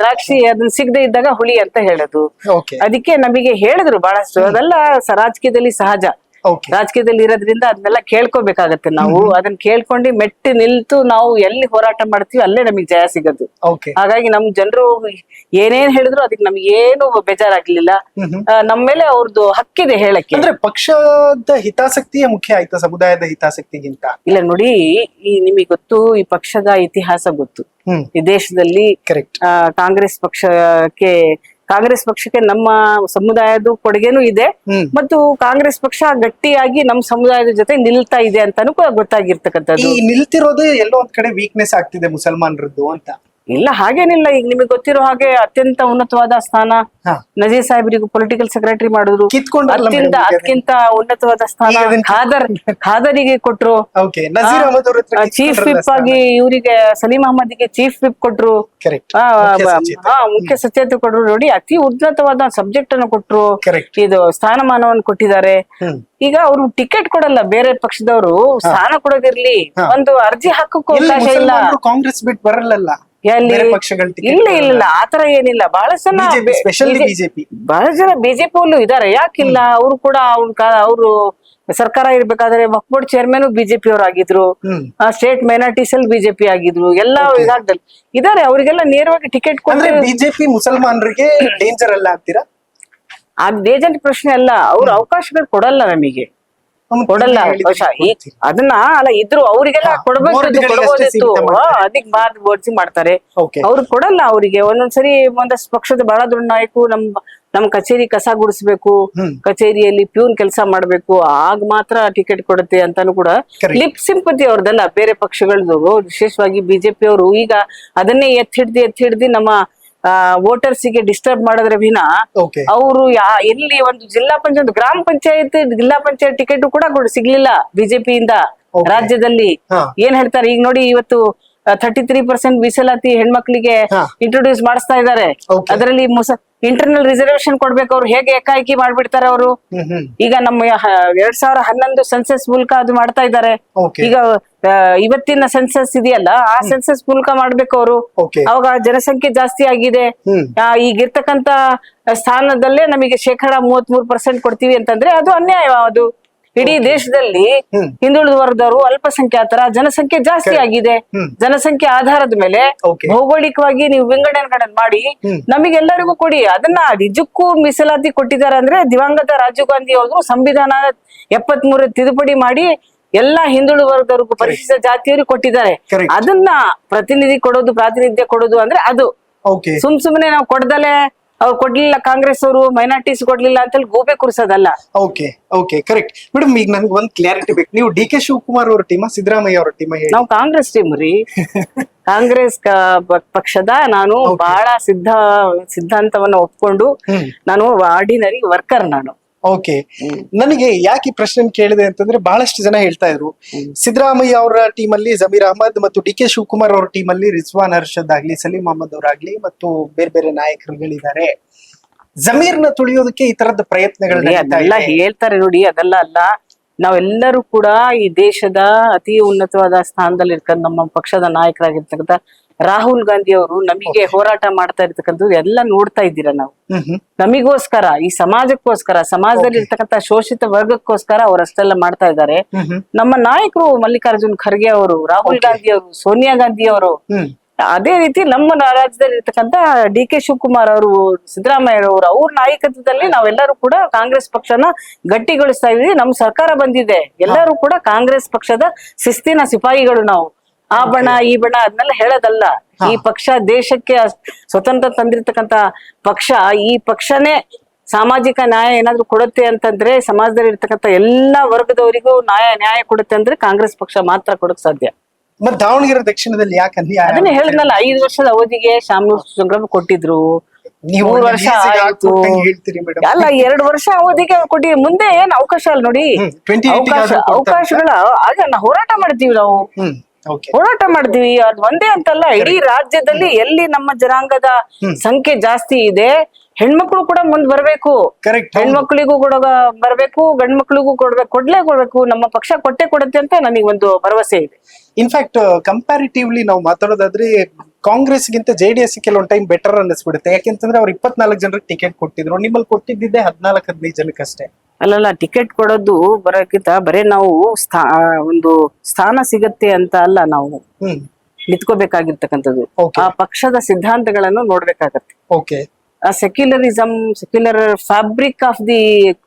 ದ್ರಾಕ್ಷಿ ಅದನ್ನ ಸಿಗದೆ ಇದ್ದಾಗ ಹುಳಿ ಅಂತ ಹೇಳೋದು. ಓಕೆ, ಅದಕ್ಕೆ ನಮಗೆ ಹೇಳಿದ್ರು ಬಹಳಷ್ಟು. ಅದೆಲ್ಲ ರಾಜಕೀಯದಲ್ಲಿ ಸಹಜ. ಓಕೆ, ರಾಜಕೀಯದಲ್ಲಿ ಇರೋದ್ರಿಂದ ಅದನ್ನೆಲ್ಲ ಕೇಳ್ಕೊಬೇಕಾಗತ್ತೆ ನಾವು. ಅದನ್ನ ಕೇಳ್ಕೊಂಡು ಮೆಟ್ಟಿ ನಿಲ್ತು ನಾವು ಎಲ್ಲಿ ಹೋರಾಟ ಮಾಡ್ತೀವಿ ಅಲ್ಲೇ ನಮಗೆ ಜಯ ಸಿಗೋದು. ಓಕೆ. ಹಾಗಾಗಿ ನಮ್ ಜನರು ಏನೇನ್ ಹೇಳಿದ್ರು ಅದಕ್ಕೆ ನಮ್ಗೆ ಏನು ಬೇಜಾರಾಗ್ಲಿಲ್ಲ. ನಮ್ಮ ಮೇಲೆ ಅವ್ರದ್ದು ಹಕ್ಕಿದೆ ಹೇಳಕ್ಕೆ. ಅಂದ್ರೆ ಪಕ್ಷದ ಹಿತಾಸಕ್ತಿಯೇ ಮುಖ್ಯ ಆಯ್ತಾ ಸಮುದಾಯದ ಹಿತಾಸಕ್ತಿಗಿಂತ? ಇಲ್ಲ ನೋಡಿ, ಈ ನಿಮಗೆ ಗೊತ್ತು, ಈ ಪಕ್ಷದ ಇತಿಹಾಸ ಗೊತ್ತು. ಈ ದೇಶದಲ್ಲಿ ಕರೆಕ್ಟ್, ಕಾಂಗ್ರೆಸ್ ಪಕ್ಷಕ್ಕೆ ನಮ್ಮ ಸಮುದಾಯದ ಕೊಡುಗೆನೂ ಇದೆ, ಮತ್ತು ಕಾಂಗ್ರೆಸ್ ಪಕ್ಷ ಗಟ್ಟಿಯಾಗಿ ನಮ್ಮ ಸಮುದಾಯದ ಜೊತೆ ನಿಲ್ತಾ ಇದೆ ಅಂತಾನು ಕೂಡ ಗೊತ್ತಾಗಿರ್ತಕ್ಕಂಥದ್ದು. ಈ ನಿಲ್ತಿರೋದೇ ಎಲ್ಲೋ ಒಂದ್ ಕಡೆ ವೀಕ್ನೆಸ್ ಆಗ್ತಿದೆ ಮುಸಲ್ಮಾನರದ್ದು ಅಂತ. ಇಲ್ಲ, ಹಾಗೇನಿಲ್ಲ. ಈಗ ನಿಮಗೆ ಗೊತ್ತಿರೋ ಹಾಗೆ ಅತ್ಯಂತ ಉನ್ನತವಾದ ಸ್ಥಾನ ನಜೀರ್ ಸಾಹೇಬ್ರಿಗೂ ಪೊಲಿಟಿಕಲ್ ಸೆಕ್ರೆಟರಿ ಮಾಡಿದ್ರು. ಅದಕ್ಕಿಂತ ಉನ್ನತವಾದ ಸ್ಥಾನ ಖಾದರಿಗೆ ಕೊಟ್ರು. ಚೀಫ್ ವಿಪ್ ಆಗಿ ಇವರಿಗೆ ಸಲೀಂ ಅಹಮದ್ಗೆ ಚೀಫ್ ವಿಪ್ ಕೊಟ್ರು. ಮುಖ್ಯ ಸಚೇತಕ ಕೊಟ್ರು. ನೋಡಿ, ಅತಿ ಉನ್ನತವಾದ ಸಬ್ಜೆಕ್ಟ್ ಅನ್ನು ಕೊಟ್ರು. ಇದು ಸ್ಥಾನಮಾನವನ್ನು ಕೊಟ್ಟಿದ್ದಾರೆ. ಈಗ ಅವರು ಟಿಕೆಟ್ ಕೊಡಲ್ಲ, ಬೇರೆ ಪಕ್ಷದವರು ಸ್ಥಾನ ಕೊಡೋದಿರ್ಲಿ, ಒಂದು ಅರ್ಜಿ ಹಾಕಕ್ಕೂ ಅವಕಾಶ ಇಲ್ಲ. ಕಾಂಗ್ರೆಸ್ ಬಿಟ್ಟು ಬರಲ್ಲ, ಇಲ್ಲ ಆತರ ಏನಿಲ್ಲ. ಬಹಳಷ್ಟು ಜನ ಬಿಜೆಪಿ ಇದಾರೆ, ಯಾಕಿಲ್ಲ? ಅವರು ಕೂಡ ಅವರು ಸರ್ಕಾರ ಇರ್ಬೇಕಾದ್ರೆ ವಕ್ಫ್ ಬೋರ್ಡ್ ಚೇರ್ಮನ್ ಬಿಜೆಪಿ ಅವ್ರು ಆಗಿದ್ರು, ಸ್ಟೇಟ್ ಮೈನಾರಿಟೀಸ್ ಅಲ್ಲಿ ಬಿಜೆಪಿ ಆಗಿದ್ರು, ಎಲ್ಲ ಇದಾಗ್ದಲ್ಲಿ ಇದಾರೆ. ಅವರಿಗೆಲ್ಲ ನೇರವಾಗಿ ಟಿಕೆಟ್ ಕೊಟ್ರೆ ಬಿಜೆಪಿ ಮುಸಲ್ಮಾನರಿಗೆ ಡೇಂಜರ್ ಅಲ್ಲ ಅಂತೀರಾ? ಆ ಡೇಂಜರ್ ಪ್ರಶ್ನೆ ಅಲ್ಲ, ಅವ್ರು ಅವಕಾಶಗಳು ಕೊಡಲ್ಲ, ನಮಗೆ ಕೊಡಲ್ಲ ಅವಕಾಶ. ಅದನ್ನ ಅಲ್ಲ ಇದ್ರು ಅವರಿಗೆಲ್ಲ ಕೊಡಬೋದಿತ್ತು, ಅದಕ್ಕೆ ಬೋರ್ಸಿ ಮಾಡ್ತಾರೆ. ಅವ್ರು ಕೊಡಲ್ಲ. ಅವರಿಗೆ ಒಂದೊಂದ್ಸರಿ ಒಂದಷ್ಟು ಪಕ್ಷದ ಬಹಳ ದೊಡ್ಡ ನಾಯಕರು ನಮ್ ಕಚೇರಿ ಕಸ ಗುಡಿಸ್ಬೇಕು, ಕಚೇರಿಯಲ್ಲಿ ಪ್ಯೂನ್ ಕೆಲಸ ಮಾಡ್ಬೇಕು, ಆಗ ಮಾತ್ರ ಟಿಕೆಟ್ ಕೊಡುತ್ತೆ ಅಂತಾನು ಕೂಡ ಲಿಪ್ ಸಿಂಪತಿ ಅವ್ರದಲ್ಲ. ಬೇರೆ ಪಕ್ಷಗಳದ್ದು, ವಿಶೇಷವಾಗಿ ಬಿಜೆಪಿ ಅವರು ಈಗ ಅದನ್ನೇ ಎತ್ತಿ ನಮ್ಮ ವೋಟರ್ಸ್ ಗೆ ಡಿಸ್ಟರ್ಬ್ ಮಾಡಿದ್ರೆ ವಿನ ಅವರು ಎಲ್ಲಿ ಒಂದು ಜಿಲ್ಲಾ ಪಂಚಾಯತ್, ಗ್ರಾಮ ಪಂಚಾಯತ್, ಜಿಲ್ಲಾ ಪಂಚಾಯತ್ ಟಿಕೆಟ್ ಕೂಡ ಸಿಗ್ಲಿಲ್ಲ ಬಿಜೆಪಿಯಿಂದ ರಾಜ್ಯದಲ್ಲಿ. ಏನ್ ಹೇಳ್ತಾರೆ ಈಗ ನೋಡಿ, ಇವತ್ತು 33% ಮೀಸಲಾತಿ ಹೆಣ್ಮಕ್ಳಿಗೆ ಇಂಟ್ರೊಡ್ಯೂಸ್ ಮಾಡಿಸ್ತಾ ಇದ್ದಾರೆ. ಅದರಲ್ಲಿ ಇಂಟರ್ನಲ್ ರಿಸರ್ವೇಶನ್ ಕೊಡ್ಬೇಕು. ಅವ್ರು ಹೇಗೆ ಏಕಾಏಕಿ ಮಾಡ್ಬಿಡ್ತಾರೆ ಅವರು. ಈಗ ನಮ್ಮ 2011 ಸೆನ್ಸಸ್ ಮೂಲಕ ಅದು ಮಾಡ್ತಾ ಇದ್ದಾರೆ. ಈಗ ಇವತ್ತಿನ ಸೆನ್ಸಸ್ ಇದೆಯಲ್ಲ, ಆ ಸೆನ್ಸಸ್ ಮೂಲಕ ಮಾಡ್ಬೇಕು ಅವರು. ಅವಾಗ ಜನಸಂಖ್ಯೆ ಜಾಸ್ತಿ ಆಗಿದೆ. ಈಗಿರ್ತಕ್ಕಂತ ಸ್ಥಾನದಲ್ಲೇ ನಮಗೆ 33% ಕೊಡ್ತೀವಿ ಅಂತಂದ್ರೆ ಅದು ಅನ್ಯಾಯ. ಅದು ಇಡೀ ದೇಶದಲ್ಲಿ ಹಿಂದುಳಿದ ವರ್ಗದವರು, ಅಲ್ಪಸಂಖ್ಯಾತರ ಜನಸಂಖ್ಯೆ ಜಾಸ್ತಿ ಆಗಿದೆ. ಜನಸಂಖ್ಯೆ ಆಧಾರದ ಮೇಲೆ ಭೌಗೋಳಿಕವಾಗಿ ನೀವು ವಿಂಗಡಣೆ ಮಾಡಿ ನಮಗೆಲ್ಲರಿಗೂ ಕೊಡಿ. ಅದನ್ನ ನಿಜಕ್ಕೂ ಮೀಸಲಾತಿ ಕೊಟ್ಟಿದ್ದಾರೆ ಅಂದ್ರೆ ದಿವಂಗತ ರಾಜೀವ್ ಗಾಂಧಿ ಅವರು ಸಂವಿಧಾನ 73 ತಿದ್ದುಪಡಿ ಮಾಡಿ ಎಲ್ಲಾ ಹಿಂದುಳಿದ ವರ್ಗದವ್ರಿಗೂ, ಪರಿಶಿಷ್ಟ ಜಾತಿಯವ್ರಿಗೆ ಕೊಟ್ಟಿದ್ದಾರೆ. ಅದನ್ನ ಪ್ರಾತಿನಿಧ್ಯ ಕೊಡೋದು ಅಂದ್ರೆ ಅದು ಸುಮ್ನೆ ನಾವು ಕೊಡ್ದಲೆ ಅವ್ರು ಕೊಡ್ಲಿಲ್ಲ, ಕಾಂಗ್ರೆಸ್ ಅವರು ಮೈನಾರಿಟೀಸ್ ಕೊಡ್ಲಿಲ್ಲ ಅಂತ ಗೂಬೆ ಕುರ್ಸೋದಲ್ಲ. Okay correct madam. ಈಗ ನನ್ಗೆ ಒಂದ್ ಕ್ಲಾರಿಟಿ ಬೇಕು. ನೀವು ಡಿ ಕೆ ಶಿವಕುಮಾರ್ ಅವ್ರ ಟೀಮಾ, ಸಿದ್ದರಾಮಯ್ಯ ಅವರ ಟೀಮಾ? ನಾವು ಕಾಂಗ್ರೆಸ್ ಟೀಮ್ ರೀ. ಕಾಂಗ್ರೆಸ್ ಪಕ್ಷದ ನಾನು ಬಹಳ ಸಿದ್ಧಾಂತವನ್ನ ಒಪ್ಕೊಂಡು, ನಾನು ಆರ್ಡಿನರಿ ವರ್ಕರ್. ನಾನು ಓಕೆ, ನನಗೆ ಯಾಕೆ ಈ ಪ್ರಶ್ನೆ ಕೇಳಿದೆ ಅಂತಂದ್ರೆ ಬಹಳಷ್ಟು ಜನ ಹೇಳ್ತಾ ಇದ್ರು ಸಿದ್ದರಾಮಯ್ಯ ಅವರ ಟೀಮ್ ಅಲ್ಲಿ ಜಮೀರ್ ಅಹಮದ್ ಮತ್ತು ಡಿ ಕೆ ಶಿವಕುಮಾರ್ ಅವರ ಟೀಮ್ ಅಲ್ಲಿ ರಿಜ್ವಾನ್ ಅರ್ಷದ್ ಆಗ್ಲಿ, ಸಲೀಂ ಅಹಮದ್ ಅವರಾಗ್ಲಿ ಮತ್ತು ಬೇರೆ ಬೇರೆ ನಾಯಕರುಗಳಿದ್ದಾರೆ. ಜಮೀರ್ನ ತುಳಿಯೋದಕ್ಕೆ ಈ ತರದ ಪ್ರಯತ್ನಗಳು ಅದೆಲ್ಲ ಹೇಳ್ತಾರೆ ನೋಡಿ, ಅದೆಲ್ಲ ಅಲ್ಲ. ನಾವೆಲ್ಲರೂ ಕೂಡ ಈ ದೇಶದ ಅತಿ ಉನ್ನತವಾದ ಸ್ಥಾನದಲ್ಲಿ ಇರ್ತಕ್ಕಂಥ ನಮ್ಮ ಪಕ್ಷದ ನಾಯಕರಾಗಿರ್ತಕ್ಕಂಥ ರಾಹುಲ್ ಗಾಂಧಿ ಅವರು ನಮಗೆ ಹೋರಾಟ ಮಾಡ್ತಾ ಇರ್ತಕ್ಕಂಥದ್ದು ಎಲ್ಲ ನೋಡ್ತಾ ಇದ್ದೀರಾ ನಾವು. ನಮಿಗೋಸ್ಕರ, ಈ ಸಮಾಜಕ್ಕೋಸ್ಕರ, ಸಮಾಜದಲ್ಲಿ ಇರ್ತಕ್ಕಂಥ ಶೋಷಿತ ವರ್ಗಕ್ಕೋಸ್ಕರ ಅವರಷ್ಟೆಲ್ಲ ಮಾಡ್ತಾ ಇದ್ದಾರೆ. ನಮ್ಮ ನಾಯಕರು ಮಲ್ಲಿಕಾರ್ಜುನ್ ಖರ್ಗೆ ಅವರು, ರಾಹುಲ್ ಗಾಂಧಿ ಅವರು, ಸೋನಿಯಾ ಗಾಂಧಿ ಅವರು, ಅದೇ ರೀತಿ ನಮ್ಮ ರಾಜ್ಯದಲ್ಲಿ ಇರ್ತಕ್ಕಂಥ ಡಿ ಕೆ ಶಿವಕುಮಾರ್ ಅವರು, ಸಿದ್ದರಾಮಯ್ಯ ಅವರು, ಅವ್ರ ನಾಯಕತ್ವದಲ್ಲಿ ನಾವೆಲ್ಲರೂ ಕೂಡ ಕಾಂಗ್ರೆಸ್ ಪಕ್ಷನ ಗಟ್ಟಿಗೊಳಿಸ್ತಾ ಇದೀವಿ. ನಮ್ ಸರ್ಕಾರ ಬಂದಿದೆ, ಎಲ್ಲರೂ ಕೂಡ ಕಾಂಗ್ರೆಸ್ ಪಕ್ಷದ ಶಿಸ್ತಿನ ಸಿಪಾಯಿಗಳು ನಾವು. ಆ ಬಣ ಈ ಬಣ ಅದನ್ನೆಲ್ಲ ಹೇಳೋದಲ್ಲ. ಈ ಪಕ್ಷ ದೇಶಕ್ಕೆ ಸ್ವತಂತ್ರ ತಂದಿರ್ತಕ್ಕಂತ ಪಕ್ಷ. ಈ ಪಕ್ಷನೇ ಸಾಮಾಜಿಕ ನ್ಯಾಯ ಏನಾದ್ರು ಕೊಡುತ್ತೆ ಅಂತಂದ್ರೆ, ಸಮಾಜದಲ್ಲಿ ಇರ್ತಕ್ಕಂಥ ಎಲ್ಲಾ ವರ್ಗದವರಿಗೂ ನ್ಯಾಯ ಕೊಡುತ್ತೆ ಅಂದ್ರೆ ಕಾಂಗ್ರೆಸ್ ಪಕ್ಷ ಮಾತ್ರ ಕೊಡಕ್ ಸಾಧ್ಯ. ಮತ್ತೆ ದಾವಣಗೆರೆ ದಕ್ಷಿಣದಲ್ಲಿ ಯಾಕೆ ಅದನ್ನೇ ಹೇಳಿದ್ನಲ್ಲ, 5 ವರ್ಷದ ಅವಧಿಗೆ ಶಾಮನೂರ್ ಸಂಗ್ರಾಮ ಕೊಟ್ಟಿದ್ರು. 3 ವರ್ಷ ಆಯ್ತು ಅಲ್ಲ, 2 ವರ್ಷ ಅವಧಿಗೆ ಕೊಟ್ಟಿ, ಮುಂದೆ ಏನ್ ಅವಕಾಶ ಅಲ್ಲ ನೋಡಿ. ಅವಕಾಶಗಳ ಆಗ ನಾವು ಹೋರಾಟ ಮಾಡ್ತೀವಿ, ನಾವು ಹೋರಾಟ ಮಾಡ್ತೀವಿ. ಅದ್ ಒಂದೇ ಅಂತಲ್ಲ, ಇಡೀ ರಾಜ್ಯದಲ್ಲಿ ಎಲ್ಲಿ ನಮ್ಮ ಜನಾಂಗದ ಸಂಖ್ಯೆ ಜಾಸ್ತಿ ಇದೆ, ಹೆಣ್ಮಕ್ಳು ಕೂಡ ಮುಂದ್ ಬರ್ಬೇಕು. ಹೆಣ್ಮಕ್ಳಿಗೂ ಕೂಡ ಬರ್ಬೇಕು, ಗಂಡ್ ಮಕ್ಳಿಗೂ ಕೊಡ್ಬೇಕು. ನಮ್ಮ ಪಕ್ಷ ಕೊಡುತ್ತೆ ಅಂತ ನನಗೆ ಒಂದು ಭರವಸೆ ಇದೆ. ಇನ್ಫ್ಯಾಕ್ಟ್ ಕಂಪ್ಯಾರಿಟಿವ್ಲಿ ನಾವು ಮಾತಾಡೋದಾದ್ರೆ ಕಾಂಗ್ರೆಸ್ ಗಿಂತ JDS ಕೆಲವೊಂದು ಟೈಮ್ ಬೆಟರ್ ಅನ್ನಿಸ್ಬಿಡುತ್ತೆ. ಯಾಕೆಂತಂದ್ರೆ ಅವ್ರು 24 ಜನರಿಗೆ ಟಿಕೆಟ್ ಕೊಟ್ಟಿದ್ರು, ನಿಮ್ಮಲ್ಲಿ ಕೊಟ್ಟಿದ್ದೆ 14-15 ಜನಕ್ಕಷ್ಟೇ. ಅಲ್ಲಲ್ಲ, ಟಿಕೆಟ್ ಕೊಡೋದು ಬರೋಕ್ಕಿಂತ ಬರೇ ನಾವು ಒಂದು ಸ್ಥಾನ ಸಿಗತ್ತೆ ಅಂತ ಅಲ್ಲ, ನಾವು ನಿಂತ್ಕೋಬೇಕಾಗಿರ್ತಕ್ಕಂಥದ್ದು ಆ ಪಕ್ಷದ ಸಿದ್ಧಾಂತಗಳನ್ನು ನೋಡ್ಬೇಕಾಗತ್ತೆ. Secular fabric of the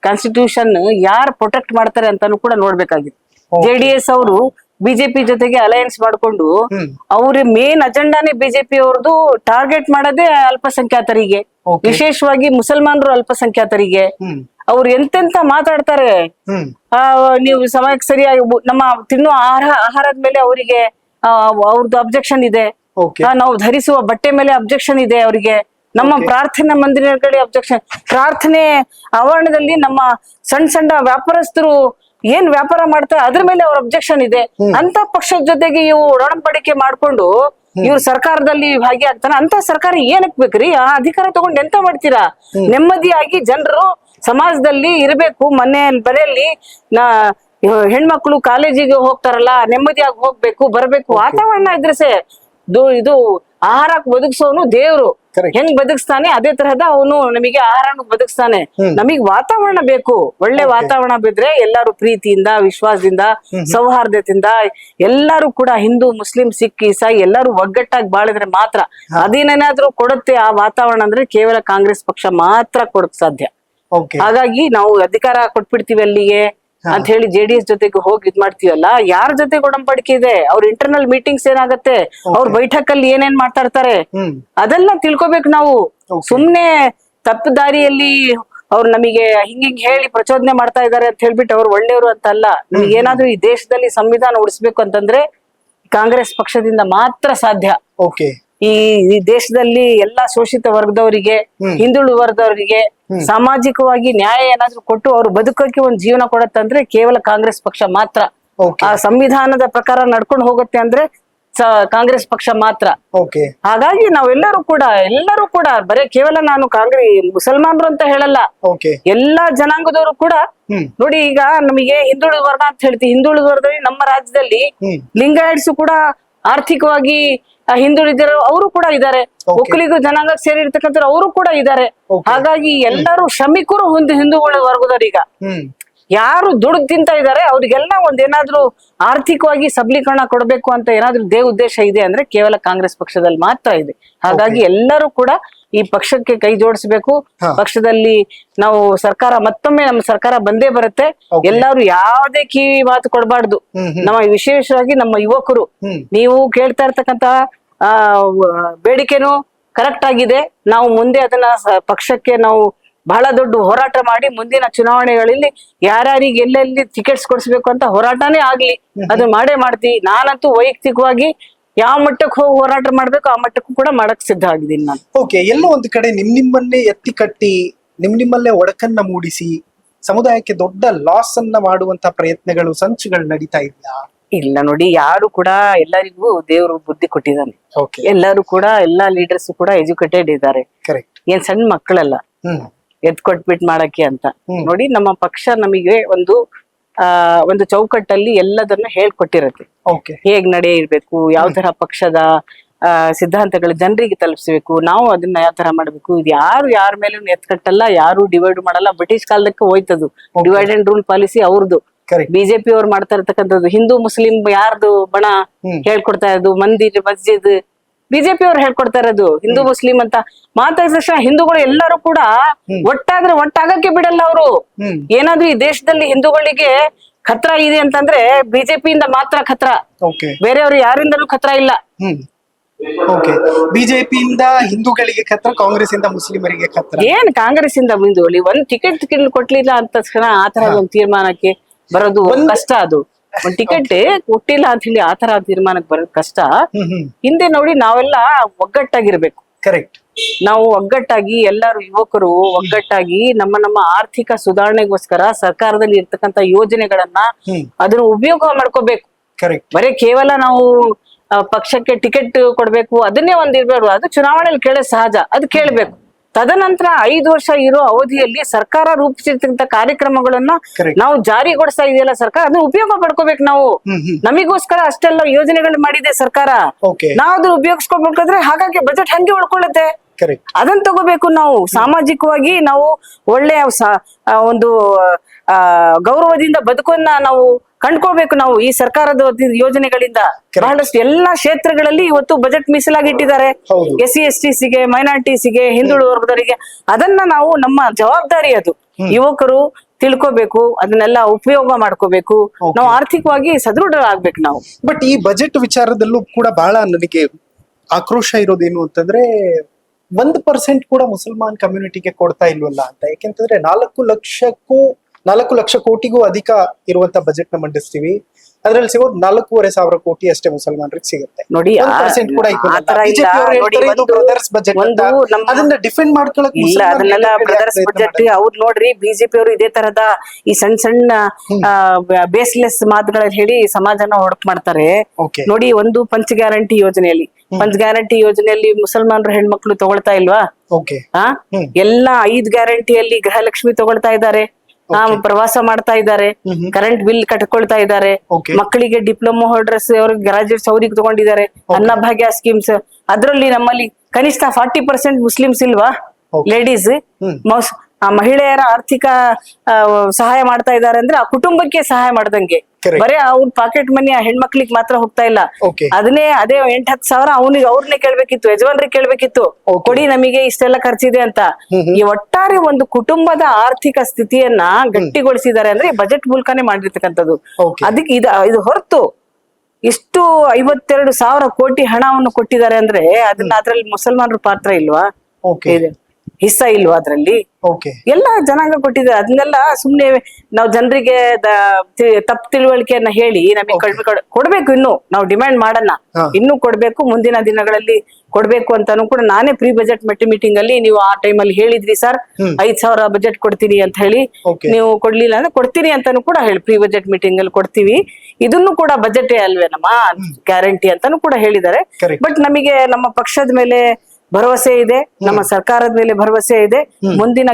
constitution ಯಾರು ಪ್ರೊಟೆಕ್ಟ್ ಮಾಡ್ತಾರೆ ಅಂತಾನು ಕೂಡ ನೋಡ್ಬೇಕಾಗಿತ್ತು. JDS ಅವರು ಬಿಜೆಪಿ ಜೊತೆಗೆ ಅಲಯನ್ಸ್ ಮಾಡ್ಕೊಂಡು ಅವ್ರ ಮೇನ್ ಅಜೆಂಡಾನೇ ಬಿಜೆಪಿ ಅವ್ರದ್ದು ಟಾರ್ಗೆಟ್ ಮಾಡೋದೇ ಅಲ್ಪಸಂಖ್ಯಾತರಿಗೆ, ವಿಶೇಷವಾಗಿ ಮುಸಲ್ಮಾನರು ಅಲ್ಪಸಂಖ್ಯಾತರಿಗೆ. ಅವ್ರು ಎಂತೆಂತ ಮಾತಾಡ್ತಾರೆ. ನೀವು ಸಮಯಕ್ಕೆ ಸರಿಯಾಗಿ ನಮ್ಮ ತಿನ್ನೋ ಆಹಾರದ ಮೇಲೆ ಅವರಿಗೆ ಅವ್ರದ್ದು ಅಬ್ಜೆಕ್ಷನ್ ಇದೆ, ನಾವು ಧರಿಸುವ ಬಟ್ಟೆ ಮೇಲೆ ಅಬ್ಜೆಕ್ಷನ್ ಇದೆ ಅವರಿಗೆ, ನಮ್ಮ ಪ್ರಾರ್ಥನಾ ಮಂದಿರಗಳಿಗೆ ಅಬ್ಜೆಕ್ಷನ್, ಪ್ರಾರ್ಥನೆ ಆವರಣದಲ್ಲಿ ನಮ್ಮ ಸಣ್ಣ ವ್ಯಾಪಾರಸ್ಥರು ಏನ್ ವ್ಯಾಪಾರ ಮಾಡ್ತಾರೆ ಅದ್ರ ಮೇಲೆ ಅವ್ರ ಅಬ್ಜೆಕ್ಷನ್ ಇದೆ. ಅಂತ ಪಕ್ಷದ ಜೊತೆಗೆ ಇವು ಒಡಂಬಡಿಕೆ ಮಾಡ್ಕೊಂಡು ಇವ್ರು ಸರ್ಕಾರದಲ್ಲಿ ಭಾಗಿಯಾಗ್ತಾನೆ. ಅಂತ ಸರ್ಕಾರ ಏನಕ್ ಬೇಕ್ರಿ? ಆ ಅಧಿಕಾರ ತಗೊಂಡು ಎಂತ ಮಾಡ್ತೀರಾ? ನೆಮ್ಮದಿಯಾಗಿ ಜನರು ಸಮಾಜದಲ್ಲಿ ಇರ್ಬೇಕು. ಮನೆಯಲ್ಲಿ ಹೆಣ್ಮಕ್ಳು ಕಾಲೇಜಿಗೆ ಹೋಗ್ತಾರಲ್ಲ, ನೆಮ್ಮದಿಯಾಗಿ ಹೋಗ್ಬೇಕು, ಬರ್ಬೇಕು. ವಾತಾವರಣ ಇದ್ರೆ ಇದು ಆಹಾರ ಬದುಕ್ಸೋನು ದೇವ್ರು. ಹೆಂಗ್ ಬದುಕ್ಸ್ತಾನೆ ಅದೇ ತರಹದ ಅವನು ನಮಗೆ ಆಹಾರ ಬದುಕ್ಸ್ತಾನೆ. ನಮಗ್ ವಾತಾವರಣ ಬೇಕು. ಒಳ್ಳೆ ವಾತಾವರಣ ಬಿದ್ರೆ ಎಲ್ಲಾರು ಪ್ರೀತಿಯಿಂದ, ವಿಶ್ವಾಸದಿಂದ, ಸೌಹಾರ್ದತೆಯಿಂದ ಎಲ್ಲಾರು ಕೂಡ ಹಿಂದೂ, ಮುಸ್ಲಿಂ, ಸಿಖ್, ಇಸಾಯಿ ಎಲ್ಲಾರು ಒಗ್ಗಟ್ಟಾಗಿ ಬಾಳಿದ್ರೆ ಮಾತ್ರ ಅದೇನೇನಾದ್ರೂ ಕೊಡುತ್ತೆ ಆ ವಾತಾವರಣ ಅಂದ್ರೆ ಕೇವಲ ಕಾಂಗ್ರೆಸ್ ಪಕ್ಷ ಮಾತ್ರ ಕೊಡಕ್ ಸಾಧ್ಯ. ಹಾಗಾಗಿ ನಾವು ಅಧಿಕಾರ ಕೊಟ್ಬಿಡ್ತೀವಿ ಅಲ್ಲಿಗೆ ಅಂತ ಹೇಳಿ JDS ಜೊತೆಗೆ ಹೋಗಿ ಇದ್ ಮಾಡ್ತೀವಲ್ಲ, ಯಾರ ಜೊತೆಗೆ ಒಡಂಬಡಿಕೆ ಇದೆ, ಅವ್ರ ಇಂಟರ್ನಲ್ ಮೀಟಿಂಗ್ಸ್ ಏನಾಗತ್ತೆ, ಅವ್ರ ಬೈಠಕಲ್ಲಿ ಏನೇನ್ ಮಾತಾಡ್ತಾರೆ ಅದೆಲ್ಲ ತಿಳ್ಕೊಬೇಕು ನಾವು. ಸುಮ್ನೆ ತಪ್ಪು ದಾರಿಯಲ್ಲಿ ಅವ್ರು ನಮಗೆ ಹಿಂಗಿಂಗ್ ಹೇಳಿ ಪ್ರಚೋದನೆ ಮಾಡ್ತಾ ಇದಾರೆ ಅಂತ ಹೇಳ್ಬಿಟ್ಟು ಅವ್ರು ಒಳ್ಳೆಯವರು ಅಂತ ಅಲ್ಲ. ನಮ್ಗೆ ಏನಾದ್ರೂ ಈ ದೇಶದಲ್ಲಿ ಸಂವಿಧಾನ ಉಳಿಸ್ಬೇಕು ಅಂತಂದ್ರೆ ಕಾಂಗ್ರೆಸ್ ಪಕ್ಷದಿಂದ ಮಾತ್ರ ಸಾಧ್ಯ. ಈ ದೇಶದಲ್ಲಿ ಎಲ್ಲಾ ಶೋಷಿತ ವರ್ಗದವರಿಗೆ, ಹಿಂದುಳಿದ ವರ್ಗದವರಿಗೆ ಸಾಮಾಜಿಕವಾಗಿ ನ್ಯಾಯ ಏನಾದ್ರೂ ಕೊಟ್ಟು ಅವ್ರು ಬದುಕೋಕೆ ಒಂದು ಜೀವನ ಕೊಡತ್ತಂದ್ರೆ ಕೇವಲ ಕಾಂಗ್ರೆಸ್ ಪಕ್ಷ ಮಾತ್ರ. ಆ ಸಂವಿಧಾನದ ಪ್ರಕಾರ ನಡ್ಕೊಂಡು ಹೋಗುತ್ತೆ ಅಂದ್ರೆ ಕಾಂಗ್ರೆಸ್ ಪಕ್ಷ ಮಾತ್ರ. ಹಾಗಾಗಿ ನಾವೆಲ್ಲರೂ ಕೂಡ ಬರೇ ಕೇವಲ ನಾನು ಮುಸಲ್ಮಾನರು ಅಂತ ಹೇಳಲ್ಲ, ಎಲ್ಲಾ ಜನಾಂಗದವರು ಕೂಡ ನೋಡಿ. ಈಗ ನಮಗೆ ಹಿಂದುಳಿದ ವರ್ಗ ಅಂತ ಹೇಳ್ತೀವಿ. ಹಿಂದುಳಿದ ವರ್ಗದಲ್ಲಿ ನಮ್ಮ ರಾಜ್ಯದಲ್ಲಿ ಲಿಂಗಾಯಟ್ಸ್ ಕೂಡ ಆರ್ಥಿಕವಾಗಿ ಹಿಂದುಳಿದಿರೋ ಅವರು ಕೂಡ ಇದ್ದಾರೆ, ಒಕ್ಕಲಿಗ ಜನಾಂಗಕ್ಕೆ ಸೇರಿರ್ತಕ್ಕಂಥ ಅವರು ಕೂಡ ಇದ್ದಾರೆ. ಹಾಗಾಗಿ ಎಲ್ಲರೂ ಶ್ರಮಿಕರು ಹಿಂದೂಗಳ ವರ್ಗದವರೀಗ ಯಾರು ದುಡ್ಡು ತಿಂತ ಇದಾರೆ ಅವ್ರಿಗೆಲ್ಲ ಒಂದೇನಾದ್ರೂ ಆರ್ಥಿಕವಾಗಿ ಸಬಲೀಕರಣ ಕೊಡ್ಬೇಕು ಅಂತ ಏನಾದ್ರೂ ಉದ್ದೇಶ ಇದೆ ಅಂದ್ರೆ ಕೇವಲ ಕಾಂಗ್ರೆಸ್ ಪಕ್ಷದಲ್ಲಿ ಮಾತ್ರ ಇದೆ. ಹಾಗಾಗಿ ಎಲ್ಲರೂ ಕೂಡ ಈ ಪಕ್ಷಕ್ಕೆ ಕೈ ಜೋಡಿಸ್ಬೇಕು. ಪಕ್ಷದಲ್ಲಿ ನಾವು ಸರ್ಕಾರ ಮತ್ತೊಮ್ಮೆ ನಮ್ಮ ಸರ್ಕಾರ ಬಂದೇ ಬರುತ್ತೆ. ಎಲ್ಲಾರು ಯಾವ್ದೇ ಕಿವಿ ಮಾತು ಕೊಡಬಾರ್ದು. ನಮ್ಮ ವಿಶೇಷವಾಗಿ ನಮ್ಮ ಯುವಕರು, ನೀವು ಕೇಳ್ತಾ ಇರ್ತಕ್ಕಂತ ಬೇಡಿಕೆನು ಕರೆಕ್ಟ್ ಆಗಿದೆ. ನಾವು ಮುಂದೆ ಅದನ್ನ ಪಕ್ಷಕ್ಕೆ ನಾವು ಬಹಳ ದೊಡ್ಡ ಹೋರಾಟ ಮಾಡಿ ಮುಂದಿನ ಚುನಾವಣೆಗಳಲ್ಲಿ ಯಾರ್ಯಾರಿಗೆ ಎಲ್ಲೆಲ್ಲಿ ಟಿಕೆಟ್ಸ್ ಕೊಡಿಸ್ಬೇಕು ಅಂತ ಹೋರಾಟನೇ ಆಗ್ಲಿ, ಅದು ಮಾಡೇ ಮಾಡ್ತೀವಿ. ನಾನಂತೂ ವೈಯಕ್ತಿಕವಾಗಿ ಯಾವ ಮಟ್ಟಕ್ಕೆ ಹೋಗಿ ಹೋರಾಟ ಮಾಡ್ಬೇಕು ಆ ಮಟ್ಟಕ್ಕೂ ಕೂಡ ಮಾಡಕ್ ಸಿದ್ಧ ಆಗಿದ್ದೀನಿ ನಾನು. ಎಲ್ಲೋ ಒಂದು ಕಡೆ ನಿಮ್ಮನ್ನೇ ಎತ್ತಿ ಕಟ್ಟಿ ನಿಮ್ಮಲ್ಲೇ ಒಡಕನ್ನ ಮೂಡಿಸಿ ಸಮುದಾಯಕ್ಕೆ ದೊಡ್ಡ ಲಾಸ್ ಅನ್ನ ಮಾಡುವಂತ ಪ್ರಯತ್ನಗಳು, ಸಂಚುಗಳು ನಡೀತಾ ಇದೆಯಾ? ಇಲ್ಲ ನೋಡಿ, ಯಾರು ಕೂಡ ಎಲ್ಲರಿಗೂ ದೇವರು ಬುದ್ಧಿ ಕೊಟ್ಟಿದ್ದಾನೆ. ಓಕೆ, ಎಲ್ಲರೂ ಕೂಡ ಎಲ್ಲಾ ಲೀಡರ್ಸ್ ಕೂಡ ಎಜುಕೇಟೆಡ್ ಇದ್ದಾರೆ. ಕರೆಕ್ಟ್. ಏನ್ ಸಣ್ಣ ಮಕ್ಕಳಲ್ಲ ಎದ್ ಕೊಟ್ಬಿಟ್ ಮಾಡಕ್ಕೆ ಅಂತ. ನೋಡಿ, ನಮ್ಮ ಪಕ್ಷ ನಮಗೆ ಒಂದು ಚೌಕಟ್ಟಲ್ಲಿ ಎಲ್ಲದನ್ನ ಹೇಳ್ಕೊಟ್ಟಿರತ್ತೆ. ಓಕೆ, ಹೇಗ್ ನಡೆಯಿರ್ಬೇಕು, ಯಾವ ತರ ಪಕ್ಷದ ಸಿದ್ಧಾಂತಗಳು ಜನರಿಗೆ ತಲುಪಿಸ್ಬೇಕು, ನಾವು ಅದನ್ನ ಯಾವ ತರ ಮಾಡ್ಬೇಕು. ಇದು ಯಾರ ಮೇಲೂ ಎತ್ಕಟ್ಟಲ್ಲ, ಯಾರು ಡಿವೈಡ್ ಮಾಡಲ್ಲ. ಬ್ರಿಟಿಷ್ ಕಾಲದಕ್ಕೆ ಹೋಯ್ತದು ಡಿವೈಡ್ ಅಂಡ್ ರೂಲ್ ಪಾಲಿಸಿ ಅವ್ರದ್ದು. ಬಿಜೆಪಿ ಅವ್ರು ಮಾಡ್ತಾ ಇರ್ತಕ್ಕಂಥದ್ದು ಹಿಂದೂ ಮುಸ್ಲಿಂ ಯಾರ್ದು ಬಣ ಹೇಳ್ಕೊಡ್ತಾ ಇರೋದು, ಮಂದಿರ್ ಮಸ್ಜಿದ್ ಬಿಜೆಪಿ ಅವ್ರು ಹೇಳ್ಕೊಡ್ತಾ ಇರೋದು. ಹಿಂದೂ ಮುಸ್ಲಿಂ ಅಂತ ಮಾತಾಡಿದ ತಕ್ಷಣ ಹಿಂದೂಗಳು ಎಲ್ಲರೂ ಕೂಡ ಒಟ್ಟಾದ್ರೆ ಒಟ್ಟಾಗಕ್ಕೆ ಬಿಡಲ್ಲ ಅವರು. ಏನಾದ್ರೂ ಈ ದೇಶದಲ್ಲಿ ಹಿಂದೂಗಳಿಗೆ ಖತ್ರ ಇದೆ ಅಂತಂದ್ರೆ ಬಿಜೆಪಿಯಿಂದ ಮಾತ್ರ ಖತ್ರ, ಬೇರೆಯವರು ಯಾರಿಂದಲೂ ಖತ್ರ ಇಲ್ಲ. ಓಕೆ, ಬಿಜೆಪಿಯಿಂದ ಹಿಂದೂಗಳಿಗೆ ಖತ್ರ, ಕಾಂಗ್ರೆಸ್ ಇಂದ ಮುಸ್ಲಿಮರಿಗೆ ಖತ್ರ. ಏನ್ ಕಾಂಗ್ರೆಸ್ ಇಂದ ಹಿಂದೂಗಳು ಒಂದ್ ಟಿಕೆಟ್ ಕೊಟ್ಲಿಲ್ಲ ಅಂತ ತಕ್ಷಣ ಆತರ ಒಂದು ತೀರ್ಮಾನಕ್ಕೆ ಬರೋದು ಕಷ್ಟ. ಅದು ಒಂದ್ ಟಿಕೆಟ್ ಕೊಟ್ಟಿಲ್ಲ ಅಂತ ಹೇಳಿ ಆತರ ತೀರ್ಮಾನಕ್ಕೆ ಬರೋದು ಕಷ್ಟ. ಹಿಂದೆ ನೋಡಿ, ನಾವೆಲ್ಲ ಒಗ್ಗಟ್ಟಾಗಿರ್ಬೇಕು. ಕರೆಕ್ಟ್. ನಾವು ಒಗ್ಗಟ್ಟಾಗಿ ಎಲ್ಲರೂ ಯುವಕರು ಒಗ್ಗಟ್ಟಾಗಿ ನಮ್ಮ ಆರ್ಥಿಕ ಸುಧಾರಣೆಗೋಸ್ಕರ ಸರ್ಕಾರದಲ್ಲಿ ಇರ್ತಕ್ಕಂಥ ಯೋಜನೆಗಳನ್ನ ಅದನ್ನ ಉಪಯೋಗ ಮಾಡ್ಕೋಬೇಕು. ಕರೆಕ್ಟ್. ಬರೀ ಕೇವಲ ನಾವು ಪಕ್ಷಕ್ಕೆ ಟಿಕೆಟ್ ಕೊಡ್ಬೇಕು ಅದನ್ನೇ ಒಂದಿರ್ಬೇಡು. ಅದು ಚುನಾವಣೆಯಲ್ಲಿ ಕೇಳೋದು ಸಹಜ, ಅದು ಕೇಳ್ಬೇಕು. ತದನಂತರ 5 ವರ್ಷ ಇರೋ ಅವಧಿಯಲ್ಲಿ ಸರ್ಕಾರ ರೂಪಿಸಿರ್ತಕ್ಕಂಥ ಕಾರ್ಯಕ್ರಮಗಳನ್ನ ನಾವು ಜಾರಿಗೊಳಿಸ್ತಾ ಇದೆಯಲ್ಲ ಸರ್ಕಾರ, ಅದನ್ನ ಉಪಯೋಗ ಪಡ್ಕೋಬೇಕು. ನಾವು ನಮಿಗೋಸ್ಕರ ಅಷ್ಟೆಲ್ಲ ಯೋಜನೆಗಳು ಮಾಡಿದೆ ಸರ್ಕಾರ, ನಾವು ಅದನ್ನ ಉಪಯೋಗಿಸ್ಕೋಬೇಕಾದ್ರೆ ಹಾಗಾಗಿ ಬಜೆಟ್ ಹಂಗೆ ಉಳ್ಕೊಳ್ಳುತ್ತೆ. ಅದನ್ನ ತಗೋಬೇಕು. ನಾವು ಸಾಮಾಜಿಕವಾಗಿ ನಾವು ಒಳ್ಳೆಯ ಒಂದು ಗೌರವದಿಂದ ಬದುಕನ್ನ ನಾವು ಕಂಡ್ಕೋಬೇಕು. ನಾವು ಈ ಸರ್ಕಾರದ ಯೋಜನೆಗಳಿಂದ ಬಹಳಷ್ಟು ಎಲ್ಲಾ ಕ್ಷೇತ್ರಗಳಲ್ಲಿ ಇವತ್ತು ಬಜೆಟ್ ಮೀಸಲಾಗಿಟ್ಟಿದ್ದಾರೆ. SC/STಸಿಗೆ, ಮೈನಾರಿಟೀಸಿಗೆ, ಹಿಂದುಳಿದ ವರ್ಗದವರಿಗೆ. ಅದನ್ನ ನಾವು ನಮ್ಮ ಜವಾಬ್ದಾರಿ, ಅದು ಯುವಕರು ತಿಳ್ಕೋಬೇಕು, ಅದನ್ನೆಲ್ಲ ಉಪಯೋಗ ಮಾಡ್ಕೋಬೇಕು. ನಾವು ಆರ್ಥಿಕವಾಗಿ ಸದೃಢರಾಗ್ಬೇಕು ನಾವು. ಬಟ್ ಈ ಬಜೆಟ್ ವಿಚಾರದಲ್ಲೂ ಕೂಡ ಬಹಳ ನನಗೆ ಆಕ್ರೋಶ ಇರೋದೇನು ಅಂತಂದ್ರೆ 1% ಕೂಡ ಮುಸಲ್ಮಾನ್ ಕಮ್ಯುನಿಟಿಗೆ ಕೊಡ್ತಾ ಇಲ್ವಲ್ಲ ಅಂತ. ಯಾಕೆಂತಂದ್ರೆ 4 ಲಕ್ಷ ಕೋಟಿಗೂ ಅಧಿಕ ಇರುವಂತ ಬಜೆಟ್ ನ ಮಂಡಿಸ್ತೀವಿ, ಅದ್ರಲ್ಲಿ ಸಿಗೋದು 4,500 ಕೋಟಿ ಅಷ್ಟೇ ಮುಸಲ್ಮಾನರಿಗೆ ಸಿಗುತ್ತೆ. ನೋಡಿ, ಅದನ್ನ ಡಿಫೆಂಡ್ ಮಾಡ್ಕೊಳಕ್ ಇಲ್ಲ, ಅದನ್ನೆಲ್ಲ ಬ್ರದರ್ಸ್ ಬಜೆಟ್. ಅವ್ರು ನೋಡ್ರಿ, ಬಿಜೆಪಿ ಅವರು ಇದೇ ತರದ ಈ ಸಣ್ಣ ಬೇಸ್ಲೆಸ್ ಮಾತುಗಳಲ್ಲಿ ಹೇಳಿ ಸಮಾಜನ ಹೊಡಕ್ ಮಾಡ್ತಾರೆ. ನೋಡಿ, ಒಂದು ಪಂಚ್ ಗ್ಯಾರಂಟಿ ಯೋಜನೆಯಲ್ಲಿ ಮುಸಲ್ಮಾನರು ಹೆಣ್ಮಕ್ಳು ತಗೊಳ್ತಾ ಇಲ್ವಾ? ಎಲ್ಲ 5 ಗ್ಯಾರಂಟಿಯಲ್ಲಿ ಗೃಹಲಕ್ಷ್ಮಿ ತಗೊಳ್ತಾ ಇದ್ದಾರೆ, ಪ್ರವಾಸ ಮಾಡ್ತಾ ಇದ್ದಾರೆ, ಕರೆಂಟ್ ಬಿಲ್ ಕಟ್ಕೊಳ್ತಾ ಇದ್ದಾರೆ, ಮಕ್ಕಳಿಗೆ ಡಿಪ್ಲೊಮಾ ಹೋಲ್ಡರ್ಸ್ ಅವ್ರಿಗೆ ಗ್ರಾಜುಯೇಟ್ಸ್ ಅವ್ರಿಗೆ ತಗೊಂಡಿದ್ದಾರೆ, ಅನ್ನಭಾಗ್ಯ ಸ್ಕೀಮ್ಸ್. ಅದ್ರಲ್ಲಿ ನಮ್ಮಲ್ಲಿ ಕನಿಷ್ಠ 40% ಮುಸ್ಲಿಮ್ಸ್ ಇಲ್ವಾ ಲೇಡೀಸ್? ಮಹಿಳೆಯರ ಆರ್ಥಿಕ ಸಹಾಯ ಮಾಡ್ತಾ ಇದ್ದಾರೆ ಅಂದ್ರೆ ಆ ಕುಟುಂಬಕ್ಕೆ ಸಹಾಯ ಮಾಡ್ದಂಗೆ. ಬರೀ ಅವ್ರ ಪಾಕೆಟ್ ಮನಿ ಆ ಹೆಣ್ಮಕ್ಳಿಗೆ ಮಾತ್ರ ಹೋಗ್ತಾ ಇಲ್ಲ. ಅದೇ 8-10 ಸಾವಿರ ಅವ್ರನ್ನೇ ಕೇಳ್ಬೇಕಿತ್ತು, ಯಜಮಾನ್ರಿಗೆ ಕೇಳ್ಬೇಕಿತ್ತು, ಕೊಡಿ ನಮಗೆ ಇಷ್ಟೆಲ್ಲ ಖರ್ಚಿದೆ ಅಂತ. ಈ ಒಟ್ಟಾರೆ ಒಂದು ಕುಟುಂಬದ ಆರ್ಥಿಕ ಸ್ಥಿತಿಯನ್ನ ಗಟ್ಟಿಗೊಳಿಸಿದ್ದಾರೆ ಅಂದ್ರೆ ಬಜೆಟ್ ಮೂಲಕನೇ ಮಾಡಿರ್ತಕ್ಕಂಥದ್ದು. ಅದಕ್ಕೆ ಇದು ಹೊರತು ಇಷ್ಟು 52,000 ಕೋಟಿ ಹಣವನ್ನು ಕೊಟ್ಟಿದ್ದಾರೆ ಅಂದ್ರೆ ಅದನ್ನ ಅದ್ರಲ್ಲಿ ಮುಸಲ್ಮಾನರ ಪಾತ್ರ ಇಲ್ವಾ? ಹಿಸ್ಸ ಇಲ್ವಾ ಅದ್ರಲ್ಲಿ? ಎಲ್ಲ ಜನಾಂಗ ಕೊಟ್ಟಿದ್ದಾರೆ. ಅದನ್ನೆಲ್ಲ ಸುಮ್ನೆ ನಾವು ಜನರಿಗೆ ತಪ್ಪು ತಿಳುವಳಿಕೆಯನ್ನ ಹೇಳಿ ನಮಗೆ ಕೊಡ್ಬೇಕು. ಇನ್ನು ನಾವು ಡಿಮ್ಯಾಂಡ್ ಮಾಡೋಣ, ಇನ್ನೂ ಕೊಡ್ಬೇಕು, ಮುಂದಿನ ದಿನಗಳಲ್ಲಿ ಕೊಡ್ಬೇಕು ಅಂತಾನು ಕೂಡ ನಾನೇ ಪ್ರೀ ಬಜೆಟ್ ಮೀಟಿಂಗ್ ಅಲ್ಲಿ ನೀವು ಆ ಟೈಮಲ್ಲಿ ಹೇಳಿದ್ರಿ ಸರ್ 5,000 ಬಜೆಟ್ ಕೊಡ್ತೀನಿ ಅಂತ ಹೇಳಿ, ನೀವು ಕೊಡ್ಲಿಲ್ಲ ಅಂದ್ರೆ ಕೊಡ್ತೀನಿ ಅಂತಾನು ಕೂಡ ಹೇಳಿ ಪ್ರೀ ಬಜೆಟ್ ಮೀಟಿಂಗ್ ಅಲ್ಲಿ ಕೊಡ್ತೀವಿ, ಇದನ್ನು ಕೂಡ ಬಜೆಟ್ ಅಲ್ವೇ ನಮ್ಮ ಗ್ಯಾರಂಟಿ ಅಂತಾನು ಕೂಡ ಹೇಳಿದ್ದಾರೆ. ಬಟ್ ನಮಗೆ ನಮ್ಮ ಪಕ್ಷದ ಮೇಲೆ ಭರವಸೆ ಇದೆ, ನಮ್ಮ ಸರ್ಕಾರದ ಮೇಲೆ ಭರವಸೆ ಇದೆ. ಮುಂದಿನ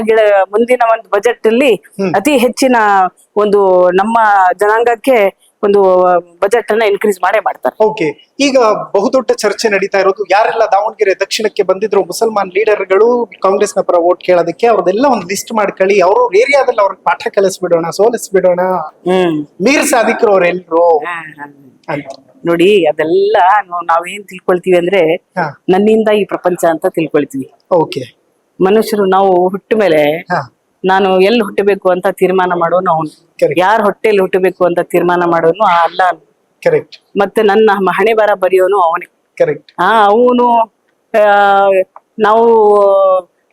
ಒಂದು ಬಜೆಟ್ ಅಲ್ಲಿ ಅತಿ ಹೆಚ್ಚಿನ ಒಂದು ನಮ್ಮ ಜನಾಂಗಕ್ಕೆ ಒಂದು ಬಜೆಟ್ ಅನ್ನ ಇನ್ಕ್ರೀಸ್ ಮಾಡೇ ಮಾಡ್ತಾರೆ. ಓಕೆ, ಈಗ ಬಹುದೊಡ್ಡ ಚರ್ಚೆ ನಡೀತಾ ಇರೋದು ಯಾರೆಲ್ಲ ದಾವಣಗೆರೆ ದಕ್ಷಿಣಕ್ಕೆ ಬಂದಿದ್ರು ಮುಸಲ್ಮಾನ್ ಲೀಡರ್ಗಳು ಕಾಂಗ್ರೆಸ್ನ ಪರ ವೋಟ್ ಕೇಳೋದಕ್ಕೆ, ಅವ್ರದೆಲ್ಲ ಒಂದು ಲಿಸ್ಟ್ ಮಾಡ್ಕೊಳ್ಳಿ, ಅವ್ರ ಏರಿಯಾದಲ್ಲಿ ಅವ್ರಿಗೆ ಪಾಠ ಕಲಿಸ್ಬಿಡೋಣ, ಸೋಲಿಸ್ಬಿಡೋಣ, ಮೀರ್ ಸಾಧಿಕರು ಅವ್ರೆಲ್ರು ಅಂತ. ನೋಡಿ, ಅದೆಲ್ಲ ನಾವೇನ್ ತಿಳ್ಕೊಳ್ತೀವಿ ಅಂದ್ರೆ ನನ್ನಿಂದ ಈ ಪ್ರಪಂಚ ಅಂತ ತಿಳ್ಕೊಳ್ತೀವಿ. ಮನುಷ್ಯರು ನಾವು ಹುಟ್ಟ ಮೇಲೆ ನಾನು ಎಲ್ಲಿ ಹುಟ್ಟಬೇಕು ಅಂತ ತೀರ್ಮಾನ ಮಾಡೋನು ಅವನು, ಯಾರ ಹೊಟ್ಟೆಯಲ್ಲಿ ಹುಟ್ಟಬೇಕು ಅಂತ ತೀರ್ಮಾನ ಮಾಡೋನು ಅಲ್ಲ. ಮತ್ತೆ ನನ್ನ ಹಣೆ ಬರ ಬರೆಯೋನು ಅವನೇ. ಅವನು ನಾವು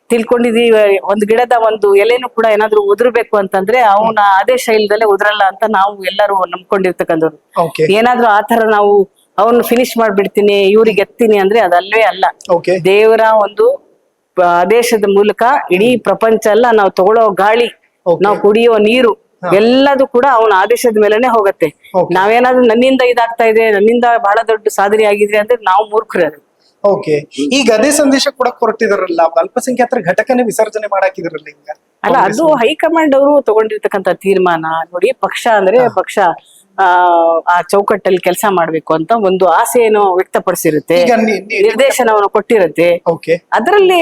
ತಿಳ್ಕೊಂಡಿದೀವಿ, ಒಂದು ಗಿಡದ ಒಂದು ಎಲೆನೂ ಕೂಡ ಏನಾದ್ರು ಉದುರ್ಬೇಕು ಅಂತಂದ್ರೆ ಅವನ ಅದೇ ಶೈಲದಲ್ಲೇ ಉದುರಲ್ಲ ಅಂತ ನಾವು ಎಲ್ಲರೂ ನಂಬ್ಕೊಂಡಿರ್ತಕ್ಕಂಥದ್ದು. ಏನಾದ್ರೂ ಆತರ ನಾವು ಅವನು ಫಿನಿಶ್ ಮಾಡ್ಬಿಡ್ತೀನಿ, ಇವ್ರಿಗೆ ಎತ್ತೀನಿ ಅಂದ್ರೆ ಅದಲ್ವೇ ಅಲ್ಲ. ದೇವರ ಒಂದು ಆದೇಶದ ಮೂಲಕ ಇಡೀ ಪ್ರಪಂಚ ಎಲ್ಲ ನಾವು ತಗೊಳ್ಳೋ ಗಾಳಿ Okay. ನಾವು ಕುಡಿಯೋ ನೀರು ಎಲ್ಲದೂ ಕೂಡ ಅವನ ಆದೇಶದ ಮೇಲೆನೆ ಹೋಗತ್ತೆ. Okay. ನಾವೇನಾದ್ರೂ ನನ್ನಿಂದ ಇದಾಗ್ತಾ ಇದೆ, ನನ್ನಿಂದ ಬಹಳ ದೊಡ್ಡ ಸಾಧನೆ ಆಗಿದೆ ಅಂದ್ರೆ ನಾವು ಮೂರ್ಖರು. ಓಕೆ, ಈಗ ಅದೇ ಸಂದೇಶ ಕೂಡ ಹೊರಟಿದಾರಲ್ಲ, ಅಲ್ಪಸಂಖ್ಯಾತರ ಘಟಕನೇ ವಿಸರ್ಜನೆ ಮಾಡಾಕಿದಾರಲ್ಲ ಈಗ. ಅಲ್ಲ, ಅದು ಹೈಕಮಾಂಡ್ ಅವರು ತಗೊಂಡಿರ್ತಕ್ಕಂಥ ತೀರ್ಮಾನ ನೋಡಿ. ಪಕ್ಷ ಅಂದ್ರೆ ಪಕ್ಷ ಆ ಚೌಕಟ್ಟಲ್ಲಿ ಕೆಲಸ ಮಾಡ್ಬೇಕು ಅಂತ ಒಂದು ಆಸೆಯನ್ನು ವ್ಯಕ್ತಪಡಿಸಿರುತ್ತೆ, ಈಗ ನಿರ್ದೇಶನವನ್ನು ಕೊಟ್ಟಿರುತ್ತೆ. ಓಕೆ, ಅದರಲ್ಲಿ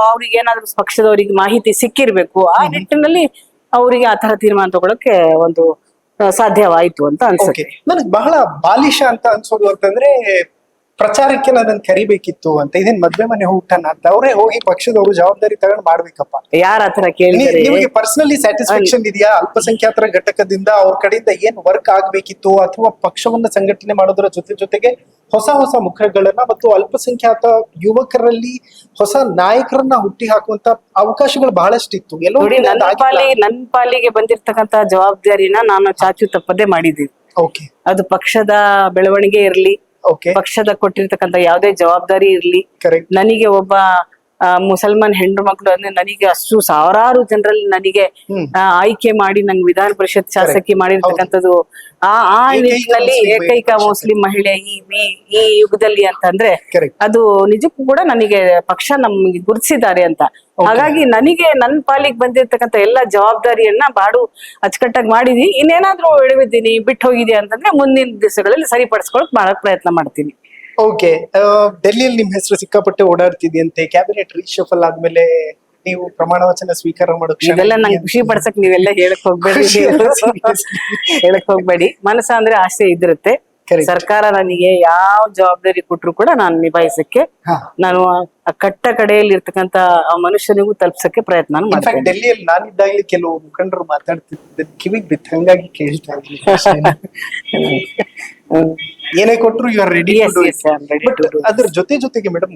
ಅವ್ರಿಗೆ ಏನಾದ್ರು ಪಕ್ಷದವರಿಗೆ ಮಾಹಿತಿ ಸಿಕ್ಕಿರ್ಬೇಕು. ಆ ನಿಟ್ಟಿನಲ್ಲಿ ಅವರಿಗೆ ಆ ತರ ತೀರ್ಮಾನ ತಗೊಳಕ್ಕೆ ಒಂದು ಸಾಧ್ಯವಾಯ್ತು ಅಂತ ಅನ್ಸುತ್ತೆ. ನನಗೆ ಬಹಳ ಬಾಲಿಶ ಅಂತ ಅನ್ಸೋದು ಅಂತಂದ್ರೆ, ಪ್ರಚಾರಕ್ಕೆ ನನ್ನ ಕರಿಬೇಕಿತ್ತು ಅಂತ, ಇದೇನ್ ಮದ್ವೆ ಮನೆ ಊಟನ ಅಂತ ಅವರೇ ಹೋಗಿ ಪಕ್ಷದವರು ಜವಾಬ್ದಾರಿ ತಗೊಂಡು ಮಾಡ್ಬೇಕಪ್ಪ. ಯಾರ ಹತ್ರ ಕೇಳಿದ್ರೆ ನಿಮಗೆ ಪರ್ಸನಲಿ ಸ್ಯಾಟಿಸ್ಫ್ಯಾಕ್ಷನ್ ಇದೆಯಾ? ಅಲ್ಪಸಂಖ್ಯಾತರ ಘಟಕದಿಂದ ಅವ್ರ ಕಡೆಯಿಂದ ಏನ್ ವರ್ಕ್ ಆಗ್ಬೇಕಿತ್ತು, ಅಥವಾ ಪಕ್ಷವನ್ನ ಸಂಘಟನೆ ಮಾಡೋದ್ರ ಜೊತೆಗೆ ಹೊಸ ಹೊಸ ಮುಖಗಳನ್ನ ಮತ್ತು ಅಲ್ಪಸಂಖ್ಯಾತ ಯುವಕರಲ್ಲಿ ಹೊಸ ನಾಯಕರನ್ನ ಹುಟ್ಟಿ ಹಾಕುವಂತ ಅವಕಾಶಗಳು ಬಹಳಷ್ಟಿತ್ತು. ನೋಡಿ, ನನ್ನ ಪಾಲಿಗೆ ಬಂದಿರ್ತಕ್ಕಂತ ಜವಾಬ್ದಾರಿನ ನಾನು ಚಾಚು ತಪ್ಪದೆ ಮಾಡಿದ್ದೀನಿ. ಓಕೆ, ಅದು ಪಕ್ಷದ ಬೆಳವಣಿಗೆ ಇರ್ಲಿ, ಓಕೆ, ಪಕ್ಷದ ಕೊಟ್ಟಿರ್ತಕ್ಕಂಥ ಯಾವುದೇ ಜವಾಬ್ದಾರಿ ಇರ್ಲಿ, ಕರೆಕ್ಟ್. ನನಗೆ ಒಬ್ಬ ಮುಸಲ್ಮಾನ್ ಹೆಣ್ಣು ಮಕ್ಕಳು ಅಂದ್ರೆ ನನಗೆ ಅಷ್ಟು ಸಾವಿರಾರು ಜನರಲ್ಲಿ ನನಗೆ ಆಯ್ಕೆ ಮಾಡಿ ನಂಗೆ ವಿಧಾನ ಪರಿಷತ್ ಶಾಸಕಿ ಮಾಡಿರ್ತಕ್ಕಂಥದ್ದು ಆ ನಿಟ್ಟಿನಲ್ಲಿ ಏಕೈಕ ಮುಸ್ಲಿಂ ಮಹಿಳೆ ಈ ಯುಗದಲ್ಲಿ ಅಂತಂದ್ರೆ ಅದು ನಿಜಕ್ಕೂ ಕೂಡ ನನಗೆ ಪಕ್ಷ ನಮ್ಗೆ ಗುರುತಿಸಿದ್ದಾರೆ ಅಂತ. ಹಾಗಾಗಿ ನನಗೆ ನನ್ನ ಪಾಲಿಗೆ ಬಂದಿರ್ತಕ್ಕಂಥ ಎಲ್ಲ ಜವಾಬ್ದಾರಿಯನ್ನ ಬಾಡು ಅಚ್ಚುಕಟ್ಟಾಗಿ ಮಾಡಿದೀನಿ. ಇನ್ನೇನಾದ್ರೂ ಎಡವಿದ್ದೀನಿ, ಬಿಟ್ಟು ಹೋಗಿದ್ಯಾ ಅಂತಂದ್ರೆ ಮುಂದಿನ ದಿವಸಗಳಲ್ಲಿ ಸರಿಪಡಿಸ್ಕೊಳಕ್ ಮಾಡಕ್ ಪ್ರಯತ್ನ ಮಾಡ್ತೀನಿ. ಓಕೆ, ಡೆಲ್ಲಿಯಲ್ಲಿ ನಿಮ್ ಹೆಸರು ಸಿಕ್ಕಾಪಟ್ಟೆ ಓಡಾಡ್ತಿದ್ಯಂತೆ. ಕ್ಯಾಬಿನೆಟ್ ರೀಶಫಲ್ ಆದ್ಮೇಲೆ ನೀವು ಪ್ರಮಾಣ ವಚನ ಸ್ವೀಕಾರ ಮಾಡೋಕೆ ಇದೆಲ್ಲ ನಂಗೆ ಖುಷಿ ಪಡ್ಸಕ್ ನೀವೆಲ್ಲ ಹೇಳಕ್ ಹೋಗ್ಬೇಡಿ. ಹೇಳಕ್ ಹೋಗ್ಬೇಡಿ. ಮನಸ್ಸ ಅಂದ್ರೆ ಆಸೆ ಇದಿರುತ್ತೆ. ಸರ್ಕಾರ ನನಗೆ ಯಾವ ಜವಾಬ್ದಾರಿ ಕೊಟ್ರು ಕೂಡ ನಾನು ನಿಭಾಯಿಸಕ್ಕೆ, ನಾನು ಆ ಕಟ್ಟ ಕಡೆಯಲ್ಲಿ ಇರ್ತಕ್ಕಂತ ಆ ಮನುಷ್ಯನಿಗೂ ತಲುಪ್ಸಕ್ಕೆ ಪ್ರಯತ್ನ ಮಾಡ್ತೀನಿ. ಡೆಲ್ಲಿಯಲ್ಲಿ ನಾನಿದ್ದಾಗಲಿ ಕೆಲವು ಮುಖಂಡರು ಮಾತಾಡ್ತಿದ್ದ ಕಿವಿಗೆ ಬಿತ್ತು, ಹಂಗಾಗಿ ಕೇಳ್ತಾ ಏನೇ ಕೊಟ್ರು ಯು ಆರ್ ರೆಡಿ. ಅದ್ರ ಜೊತೆಗೆ ಮೇಡಮ್,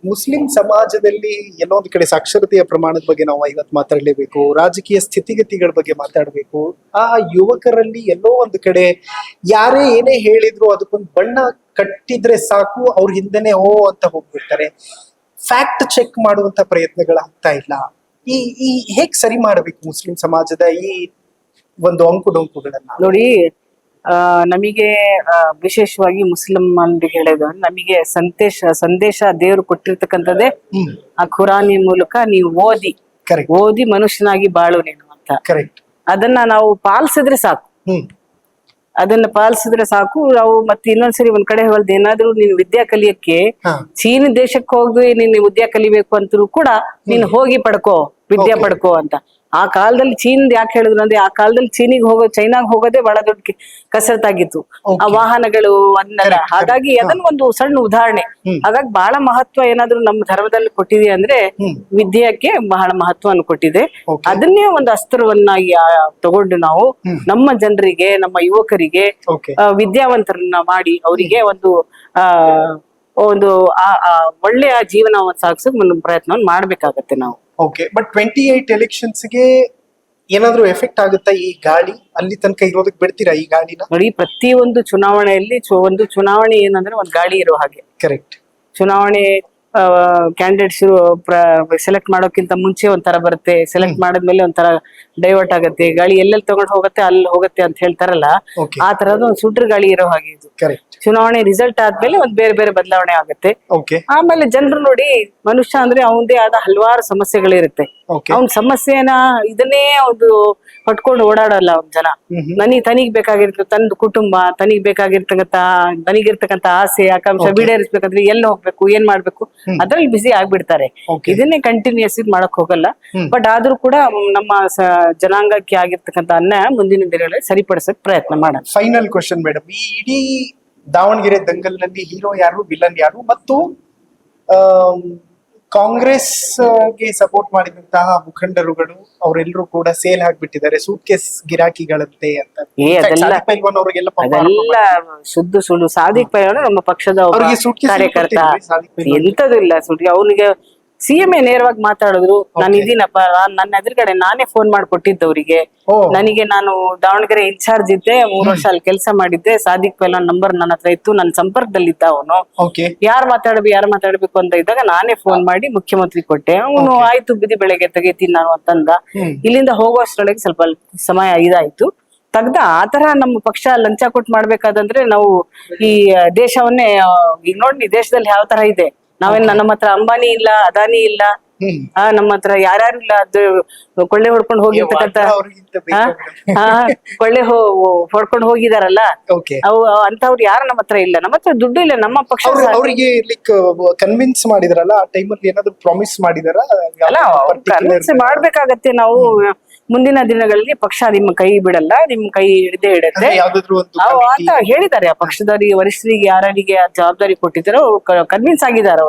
ಮುಸ್ಲಿಂ ಸಮಾಜದಲ್ಲಿ ಎಲ್ಲೋ ಒಂದ್ ಕಡೆ ಸಾಕ್ಷರತೆಯ ಪ್ರಮಾಣದ ಬಗ್ಗೆ ನಾವು ಇವತ್ತು ಮಾತಾಡ್ಲೇಬೇಕು, ರಾಜಕೀಯ ಸ್ಥಿತಿಗತಿಗಳ ಬಗ್ಗೆ ಮಾತಾಡ್ಬೇಕು. ಆ ಯುವಕರಲ್ಲಿ ಎಲ್ಲೋ ಒಂದು ಕಡೆ ಯಾರೇ ಏನೇ ಹೇಳಿದ್ರು ಅದಕ್ಕೊಂದು ಬಣ್ಣ ಕಟ್ಟಿದ್ರೆ ಸಾಕು, ಅವ್ರ ಹಿಂದೆನೆ ಅಂತ ಹೋಗ್ಬಿಡ್ತಾರೆ. ಫ್ಯಾಕ್ಟ್ ಚೆಕ್ ಮಾಡುವಂತ ಪ್ರಯತ್ನಗಳಾಗ್ತಾ ಇಲ್ಲ. ಈ ಹೇಗ್ ಸರಿ ಮಾಡ್ಬೇಕು ಮುಸ್ಲಿಂ ಸಮಾಜದ ಈ ಒಂದು ಅಂಕುಡೊಂಕುಗಳನ್ನ? ನೋಡಿ, ನಮಗೆ ವಿಶೇಷವಾಗಿ ಮುಸ್ಲಿಮರಿಗೆ ಹೇಳೋದು, ನಮಗೆ ಸಂದೇಶ ದೇವರು ಕೊಟ್ಟಿರ್ತಕ್ಕಂಥದ್ದೇ ಆ ಖುರಾನಿ ಮೂಲಕ ನೀವು ಓದಿ ಮನುಷ್ಯನಾಗಿ ಬಾಳು ನೀನು ಅಂತ. ಅದನ್ನ ನಾವು ಪಾಲಿಸಿದ್ರೆ ಸಾಕು. ಅದನ್ನ ಪಾಲಿಸಿದ್ರೆ ಸಾಕು. ನಾವು ಮತ್ತೆ ಇನ್ನೊಂದ್ಸರಿ ಒಂದ್ ಕಡೆ ಹೇಳ್ದು, ಏನಾದ್ರೂ ನೀನು ವಿದ್ಯಾ ಕಲಿಯಕ್ಕೆ ಚೀನ ದೇಶಕ್ಕೆ ಹೋಗಿ ನೀನು ವಿದ್ಯಾ ಕಲಿಬೇಕು ಅಂತೂ ಕೂಡ ನೀನು ಹೋಗಿ ವಿದ್ಯಾ ಪಡ್ಕೋ ಅಂತ. ಆ ಕಾಲದಲ್ಲಿ ಚೀನ್ ಯಾಕೆ ಹೇಳಿದ್ರು ಅಂದ್ರೆ, ಆ ಕಾಲದಲ್ಲಿ ಚೈನಾಗ್ ಹೋಗೋದೇ ಬಹಳ ದೊಡ್ಡ ಕಸರತ್ತಾಗಿತ್ತು, ಆ ವಾಹನಗಳು ಅದನ್ನೆಲ್ಲ. ಹಾಗಾಗಿ ಅದನ್ನ ಒಂದು ಸಣ್ಣ ಉದಾಹರಣೆ. ಹಾಗಾಗಿ ಬಹಳ ಮಹತ್ವ ಏನಾದ್ರು ನಮ್ಮ ಧರ್ಮದಲ್ಲಿ ಕೊಟ್ಟಿದೆ ಅಂದ್ರೆ ವಿದ್ಯೆಗೆ ಬಹಳ ಮಹತ್ವವನ್ನು ಕೊಟ್ಟಿದೆ. ಅದನ್ನೇ ಒಂದು ಅಸ್ತ್ರವನ್ನಾಗಿ ತಗೊಂಡು ನಾವು ನಮ್ಮ ಜನರಿಗೆ, ನಮ್ಮ ಯುವಕರಿಗೆ ವಿದ್ಯಾವಂತರನ್ನ ಮಾಡಿ ಅವರಿಗೆ ಒಂದು ಒಳ್ಳೆಯ ಜೀವನವನ್ನು ಸಾಗಿಸೋಕೆ ಪ್ರಯತ್ನ ಮಾಡ್ಬೇಕಾಗತ್ತೆ ನಾವು. ಓಕೆ, ಬಟ್ 28 ಎಲೆಕ್ಷನ್ಸ್ಗೆ ಏನಾದ್ರೂ ಎಫೆಕ್ಟ್ ಆಗುತ್ತಾ ಈ ಗಾಳಿ? ಅಲ್ಲಿ ತನಕ ಇರೋದಕ್ಕೆ ಬಿಡ್ತೀರಾ ಈ ಗಾಳಿನ? ನೋಡಿ, ಪ್ರತಿಯೊಂದು ಚುನಾವಣೆಯಲ್ಲಿ ಒಂದು ಚುನಾವಣೆ ಏನಂದ್ರೆ ಒಂದು ಗಾಳಿ ಇರೋ ಹಾಗೆ. ಕರೆಕ್ಟ್. ಚುನಾವಣೆ ಕ್ಯಾಂಡಿಡೇಟ್ಸ್ ಸೆಲೆಕ್ಟ್ ಮಾಡೋಕ್ಕಿಂತ ಮುಂಚೆ ಒಂಥರ ಬರುತ್ತೆ, ಸೆಲೆಕ್ಟ್ ಮಾಡಿದ್ಮೇಲೆ ಒಂಥರ ಡೈವರ್ಟ್ ಆಗುತ್ತೆ, ಗಾಳಿ ಎಲ್ಲೆಲ್ಲಿ ತಗೊಂಡು ಹೋಗುತ್ತೆ ಅಲ್ಲಿ ಹೋಗುತ್ತೆ ಅಂತ ಹೇಳ್ತಾರಲ್ಲ, ಆ ತರದ ಒಂದು ಸುಟ್ರ ಗಾಳಿ ಇರೋ ಹಾಗೆ ಇದು. ಚುನಾವಣೆ ರಿಸಲ್ಟ್ ಆದ್ಮೇಲೆ ಒಂದ್ ಬೇರೆ ಬೇರೆ ಬದಲಾವಣೆ ಆಗುತ್ತೆ. ಆಮೇಲೆ ಜನರು ನೋಡಿ, ಮನುಷ್ಯ ಅಂದ್ರೆ ಅವನದೇ ಆದ ಹಲವಾರು ಸಮಸ್ಯೆಗಳಿರುತ್ತೆ. ಅವ್ನ ಸಮಸ್ಯೆನ ಇದನ್ನೇ ಒಂದು ಹೊಟ್ಕೊಂಡು ಓಡಾಡಲ್ಲ ಅವ್ನ ಜನ. ತನಿಗ್ ಬೇಕಾಗಿರ್ತಕ್ಕ ತಂದು ಕುಟುಂಬ, ತನಿಗಿರ್ತಕ್ಕಂಥ ಆಸೆ ಆಕಾಂಕ್ಷ ಈಡೇರಿಸ್ಬೇಕಂದ್ರೆ ಎಲ್ಲಿ ಹೋಗ್ಬೇಕು, ಏನ್ ಮಾಡ್ಬೇಕು, ಅದ್ರಲ್ಲಿ ಬಿಸಿ ಆಗ್ಬಿಡ್ತಾರೆ. ಇದನ್ನೇ ಕಂಟಿನ್ಯೂಸ್ ಮಾಡಕ್ ಹೋಗಲ್ಲ. ಬಟ್ ಆದ್ರೂ ಕೂಡ ನಮ್ಮ ಜನಾಂಗಕ್ಕೆ ಆಗಿರ್ತಕ್ಕಂಥ ಅನ್ಯಾಯ ಮುಂದಿನ ದಿನಗಳಲ್ಲಿ ಸರಿಪಡಿಸಕ್ ಪ್ರಯತ್ನ ಮಾಡೋಣ. ಫೈನಲ್ ಕ್ವಶನ್ ಮೇಡಮ್, ಈ ಇಡೀ ದಾವಣಗೆರೆ ದಂಗಲ್ ನಲ್ಲಿ ಹೀರೋ ಯಾರು, ವಿಲನ್ ಯಾರು, ಮತ್ತು ಕಾಂಗ್ರೆಸ್ ಗೆ ಸಪೋರ್ಟ್ ಮಾಡಿದಂತಹ ಮುಖಂಡರುಗಳು ಅವರೆಲ್ಲರೂ ಕೂಡ ಸೇಲ್ ಹಾಕ್ಬಿಟ್ಟಿದ್ದಾರೆ, ಸೂಟ್ ಕೇಸ್ ಗಿರಾಕಿಗಳಂತೆ ಅಂತ. ಅದೆಲ್ಲ ಶುದ್ಧ ಸುಳ್ಳು. ಸಾದಿಕ್ ಪೈಲ್ವಾನ್ ನಮ್ಮ ಪಕ್ಷದ ಕಾರ್ಯಕರ್ತ, ಎಂತದಿಲ್ಲ ಸುಳ್ಳು. ಅವನಿಗೆ CM ನೇರವಾಗಿ ಮಾತಾಡಿದ್ರು, ನಾನು ಇದೀನಪ್ಪ, ನನ್ನ ಎದುರುಗಡೆ ನಾನೇ ಫೋನ್ ಮಾಡಿ ಕೊಟ್ಟಿದ್ದವರಿಗೆ. ನನಗೆ ನಾನು ದಾವಣಗೆರೆ ಇನ್ಚಾರ್ಜ್ ಇದ್ದೆ, 3 ವರ್ಷ ಅಲ್ಲಿ ಕೆಲಸ ಮಾಡಿದ್ದೆ. ಸಾದಿಕ್ ಪೈಲಾನ್ ನಂಬರ್ ನನ್ನ ಹತ್ರ ಇತ್ತು, ನನ್ನ ಸಂಪರ್ಕದಲ್ಲಿದ್ದ ಅವನು. ಯಾರು ಮಾತಾಡ್ಬೇಕು ಅಂತ ಇದ್ದಾಗ ನಾನೇ ಫೋನ್ ಮಾಡಿ ಮುಖ್ಯಮಂತ್ರಿ ಕೊಟ್ಟೆ. ಅವನು ಆಯ್ತು ಬಿದಿ ಬೆಳಗ್ಗೆ ತೆಗಿತೀನಿ ನಾನು ಅಂತಂದ. ಇಲ್ಲಿಂದ ಹೋಗೋಷ್ಟ್ರೊಳಗೆ ಸ್ವಲ್ಪ ಸಮಯ ಇದಾಯ್ತು, ತೆಗ್ದ. ಆತರ ನಮ್ಮ ಪಕ್ಷ ಲಂಚ ಕೊಟ್ಟು ಮಾಡ್ಬೇಕಾದಂದ್ರೆ ನಾವು ಈ ದೇಶವನ್ನೇ ಈಗ ನೋಡಿ, ದೇಶದಲ್ಲಿ ಯಾವ ತರ ಇದೆ. ನಮ್ಮ ಹತ್ರ ಅಂಬಾನಿ ಇಲ್ಲ, ಅದಾನಿ ಇಲ್ಲ, ನಮ್ಮ ಹತ್ರ ಯಾರ್ಯಾರು ಇಲ್ಲ. ಅದು ಕೊಳ್ಳೆ ಹೊಡ್ಕೊಂಡು ಹೋಗಿರ್ತಕ್ಕಂತ ಕೊಳ್ಳೆ ಹೊಡ್ಕೊಂಡು ಹೋಗಿದಾರಲ್ಲ, ಅವು ಅಂತವ್ರು ಯಾರು ನಮ್ಮ ಹತ್ರ ಇಲ್ಲ. ನಮ್ಮ ಹತ್ರ ದುಡ್ಡು ಇಲ್ಲ. ನಮ್ಮ ಪಕ್ಷ ಅವರಿಗೆ ಕನ್ವಿನ್ಸ್ ಮಾಡಿದ್ರಲ್ಲ, ಆ ಟೈಮಲ್ಲಿ ಏನಾದ್ರು ಪ್ರಾಮಿಸ್ ಮಾಡಿದಾರ? ಅಲ್ಲ, ಕನ್ವಿನ್ಸ್ ಮಾಡ್ಬೇಕಾಗತ್ತೆ ನಾವು. ಮುಂದಿನ ದಿನಗಳಲ್ಲಿ ಪಕ್ಷ ನಿಮ್ಮ ಕೈ ಬಿಡಲ್ಲ, ನಿಮ್ ಕೈ ಹಿಡದೆ ಇಡತ್ತೆ ಅಂತ ಹೇಳಿದ್ದಾರೆ. ಆ ಪಕ್ಷದವರಿಗೆ, ವರಿಷ್ಠರಿಗೆ, ಯಾರಿಗೆ ಜವಾಬ್ದಾರಿ ಕೊಟ್ಟಿದ್ದಾರೆ ಅವ್ರು ಕನ್ವಿನ್ಸ್ ಆಗಿದ್ದಾರೆ.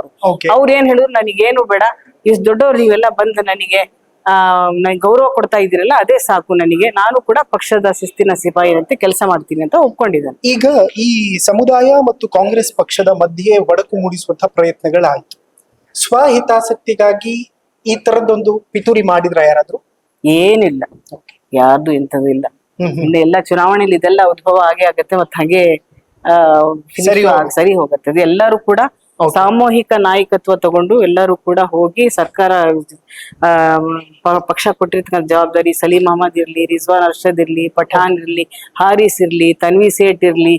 ಅವ್ರು ಏನ್ ಹೇಳಿದ್ರು, ನನಗೇನು ಬೇಡ, ಇಷ್ಟು ದೊಡ್ಡವ್ರು ನೀವೆಲ್ಲ ಬಂದು ನನಗೆ ಗೌರವ ಕೊಡ್ತಾ ಇದ್ದೀರಲ್ಲ, ಅದೇ ಸಾಕು ನನಗೆ. ನಾನು ಕೂಡ ಪಕ್ಷದ ಶಿಸ್ತಿನ ಸಿಪಾಯಿಯಂತೆ ಕೆಲಸ ಮಾಡ್ತೀನಿ ಅಂತ ಒಪ್ಕೊಂಡಿದ್ದಾನೆ. ಈಗ ಈ ಸಮುದಾಯ ಮತ್ತು ಕಾಂಗ್ರೆಸ್ ಪಕ್ಷದ ಮಧ್ಯೆ ಒಡಕು ಮೂಡಿಸುವಂತಹ ಪ್ರಯತ್ನಗಳಾಯ್ತು. ಸ್ವಹಿತಾಸಕ್ತಿಗಾಗಿ ಈ ತರದೊಂದು ಪಿತೂರಿ ಮಾಡಿದ್ರ ಯಾರಾದ್ರೂ? ಏನಿಲ್ಲ, ಯಾರ್ದು ಇಂಥದ್ದು ಇಲ್ಲ. ಎಲ್ಲ ಚುನಾವಣೆಯಲ್ಲಿ ಇದೆಲ್ಲ ಉದ್ಭವ ಆಗೇ ಆಗತ್ತೆ, ಮತ್ತೆ ಹಾಗೆ ಸರಿ ಹೋಗತ್ತೆ. ಎಲ್ಲರೂ ಕೂಡ ಸಾಮೂಹಿಕ ನಾಯಕತ್ವ ತಗೊಂಡು ಎಲ್ಲರೂ ಕೂಡ ಹೋಗಿ ಸರ್ಕಾರ ಪಕ್ಷ ಕೊಟ್ಟಿರ್ತಕ್ಕಂಥ ಜವಾಬ್ದಾರಿ, ಸಲೀಂ ಅಹಮದ್ ಇರ್ಲಿ, ರಿಜ್ವಾನ್ ಅರ್ಷದ್ ಇರ್ಲಿ, ಪಠಾಣ್ ಇರ್ಲಿ, ಹಾರಿಸ್ ಇರ್ಲಿ, ತನ್ವಿ ಸೇಠ್ ಇರ್ಲಿ,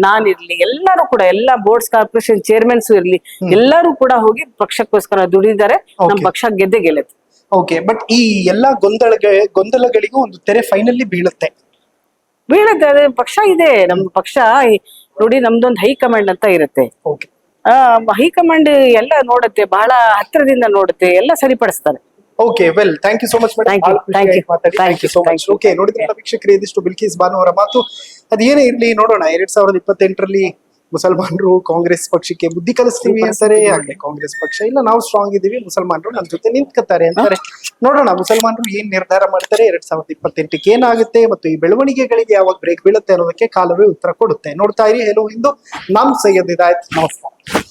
ನಾನ್ ಇರ್ಲಿ, ಎಲ್ಲರೂ ಕೂಡ, ಎಲ್ಲ ಬೋರ್ಡ್ಸ್ ಕಾರ್ಪೊರೇಷನ್ ಚೇರ್ಮನ್ಸ್ ಇರ್ಲಿ, ಎಲ್ಲರೂ ಕೂಡ ಹೋಗಿ ಪಕ್ಷಕ್ಕೋಸ್ಕರ ದುಡಿದಾರೆ. ನಮ್ಮ ಪಕ್ಷ ಗೆಲ್ಲುತ್ತೆ. ಬಟ್ ಈ ಎಲ್ಲಾ ಗೊಂದಲಗಳಿಗೂ ಒಂದು ತೆರೆ ಫೈನಲಿ ಬೀಳುತ್ತೆ. ಅದೇ ಪಕ್ಷ ಇದೆ, ನಮ್ಮ ಪಕ್ಷ ನೋಡಿ, ನಮ್ದೊಂದು ಹೈಕಮಾಂಡ್ ಅಂತ ಇರುತ್ತೆ. ಹೈಕಮಾಂಡ್ ಎಲ್ಲ ನೋಡುತ್ತೆ, ಬಹಳ ಹತ್ತಿರದಿಂದ ನೋಡುತ್ತೆ, ಎಲ್ಲ ಸರಿಪಡಿಸ್ತಾರೆ. ಥ್ಯಾಂಕ್ ಯು ಸೋ ಮಚ್ ನೋಡಿದ್ರಲ್ಲ ವೀಕ್ಷಕರೇ, ಇದಿಷ್ಟು ಬಿಲ್ಕಿಸ್ ಬಾನು ಅವರ ಮಾತು. ಅದೇನೇ ಇರ್ಲಿ, ನೋಡೋಣ 2028ರಲ್ಲಿ ಮುಸಲ್ಮಾನರು ಕಾಂಗ್ರೆಸ್ ಪಕ್ಷಕ್ಕೆ ಬುದ್ಧಿ ಕಲಿಸ್ತೀವಿ ಅಂತಾರೆ, ಹಾಗೆ ಕಾಂಗ್ರೆಸ್ ಪಕ್ಷ ಇಲ್ಲ ನಾವು ಸ್ಟ್ರಾಂಗ್ ಇದೀವಿ, ಮುಸಲ್ಮಾನರು ನಮ್ಮ ಜೊತೆ ನಿಂತ್ಕೊತಾರೆ ಅಂತಾರೆ. ನೋಡೋಣ ಮುಸಲ್ಮಾನರು ಏನ್ ನಿರ್ಧಾರ ಮಾಡ್ತಾರೆ, 2028ಕ್ಕೆ ಏನಾಗುತ್ತೆ ಮತ್ತು ಈ ಬೆಳವಣಿಗೆಗಳಿಗೆ ಯಾವಾಗ ಬ್ರೇಕ್ ಬೀಳುತ್ತೆ ಅನ್ನೋದಕ್ಕೆ ಕಾಲವೇ ಉತ್ತರ ಕೊಡುತ್ತೆ. ನೋಡ್ತಾ ಇರಿ ಹೆಲೋ ಹಿಂದೂ. ನಾಮ್ ಸೈಯದ್ ಹಿದಾಯತ್. ನಮಸ್ಕಾರ.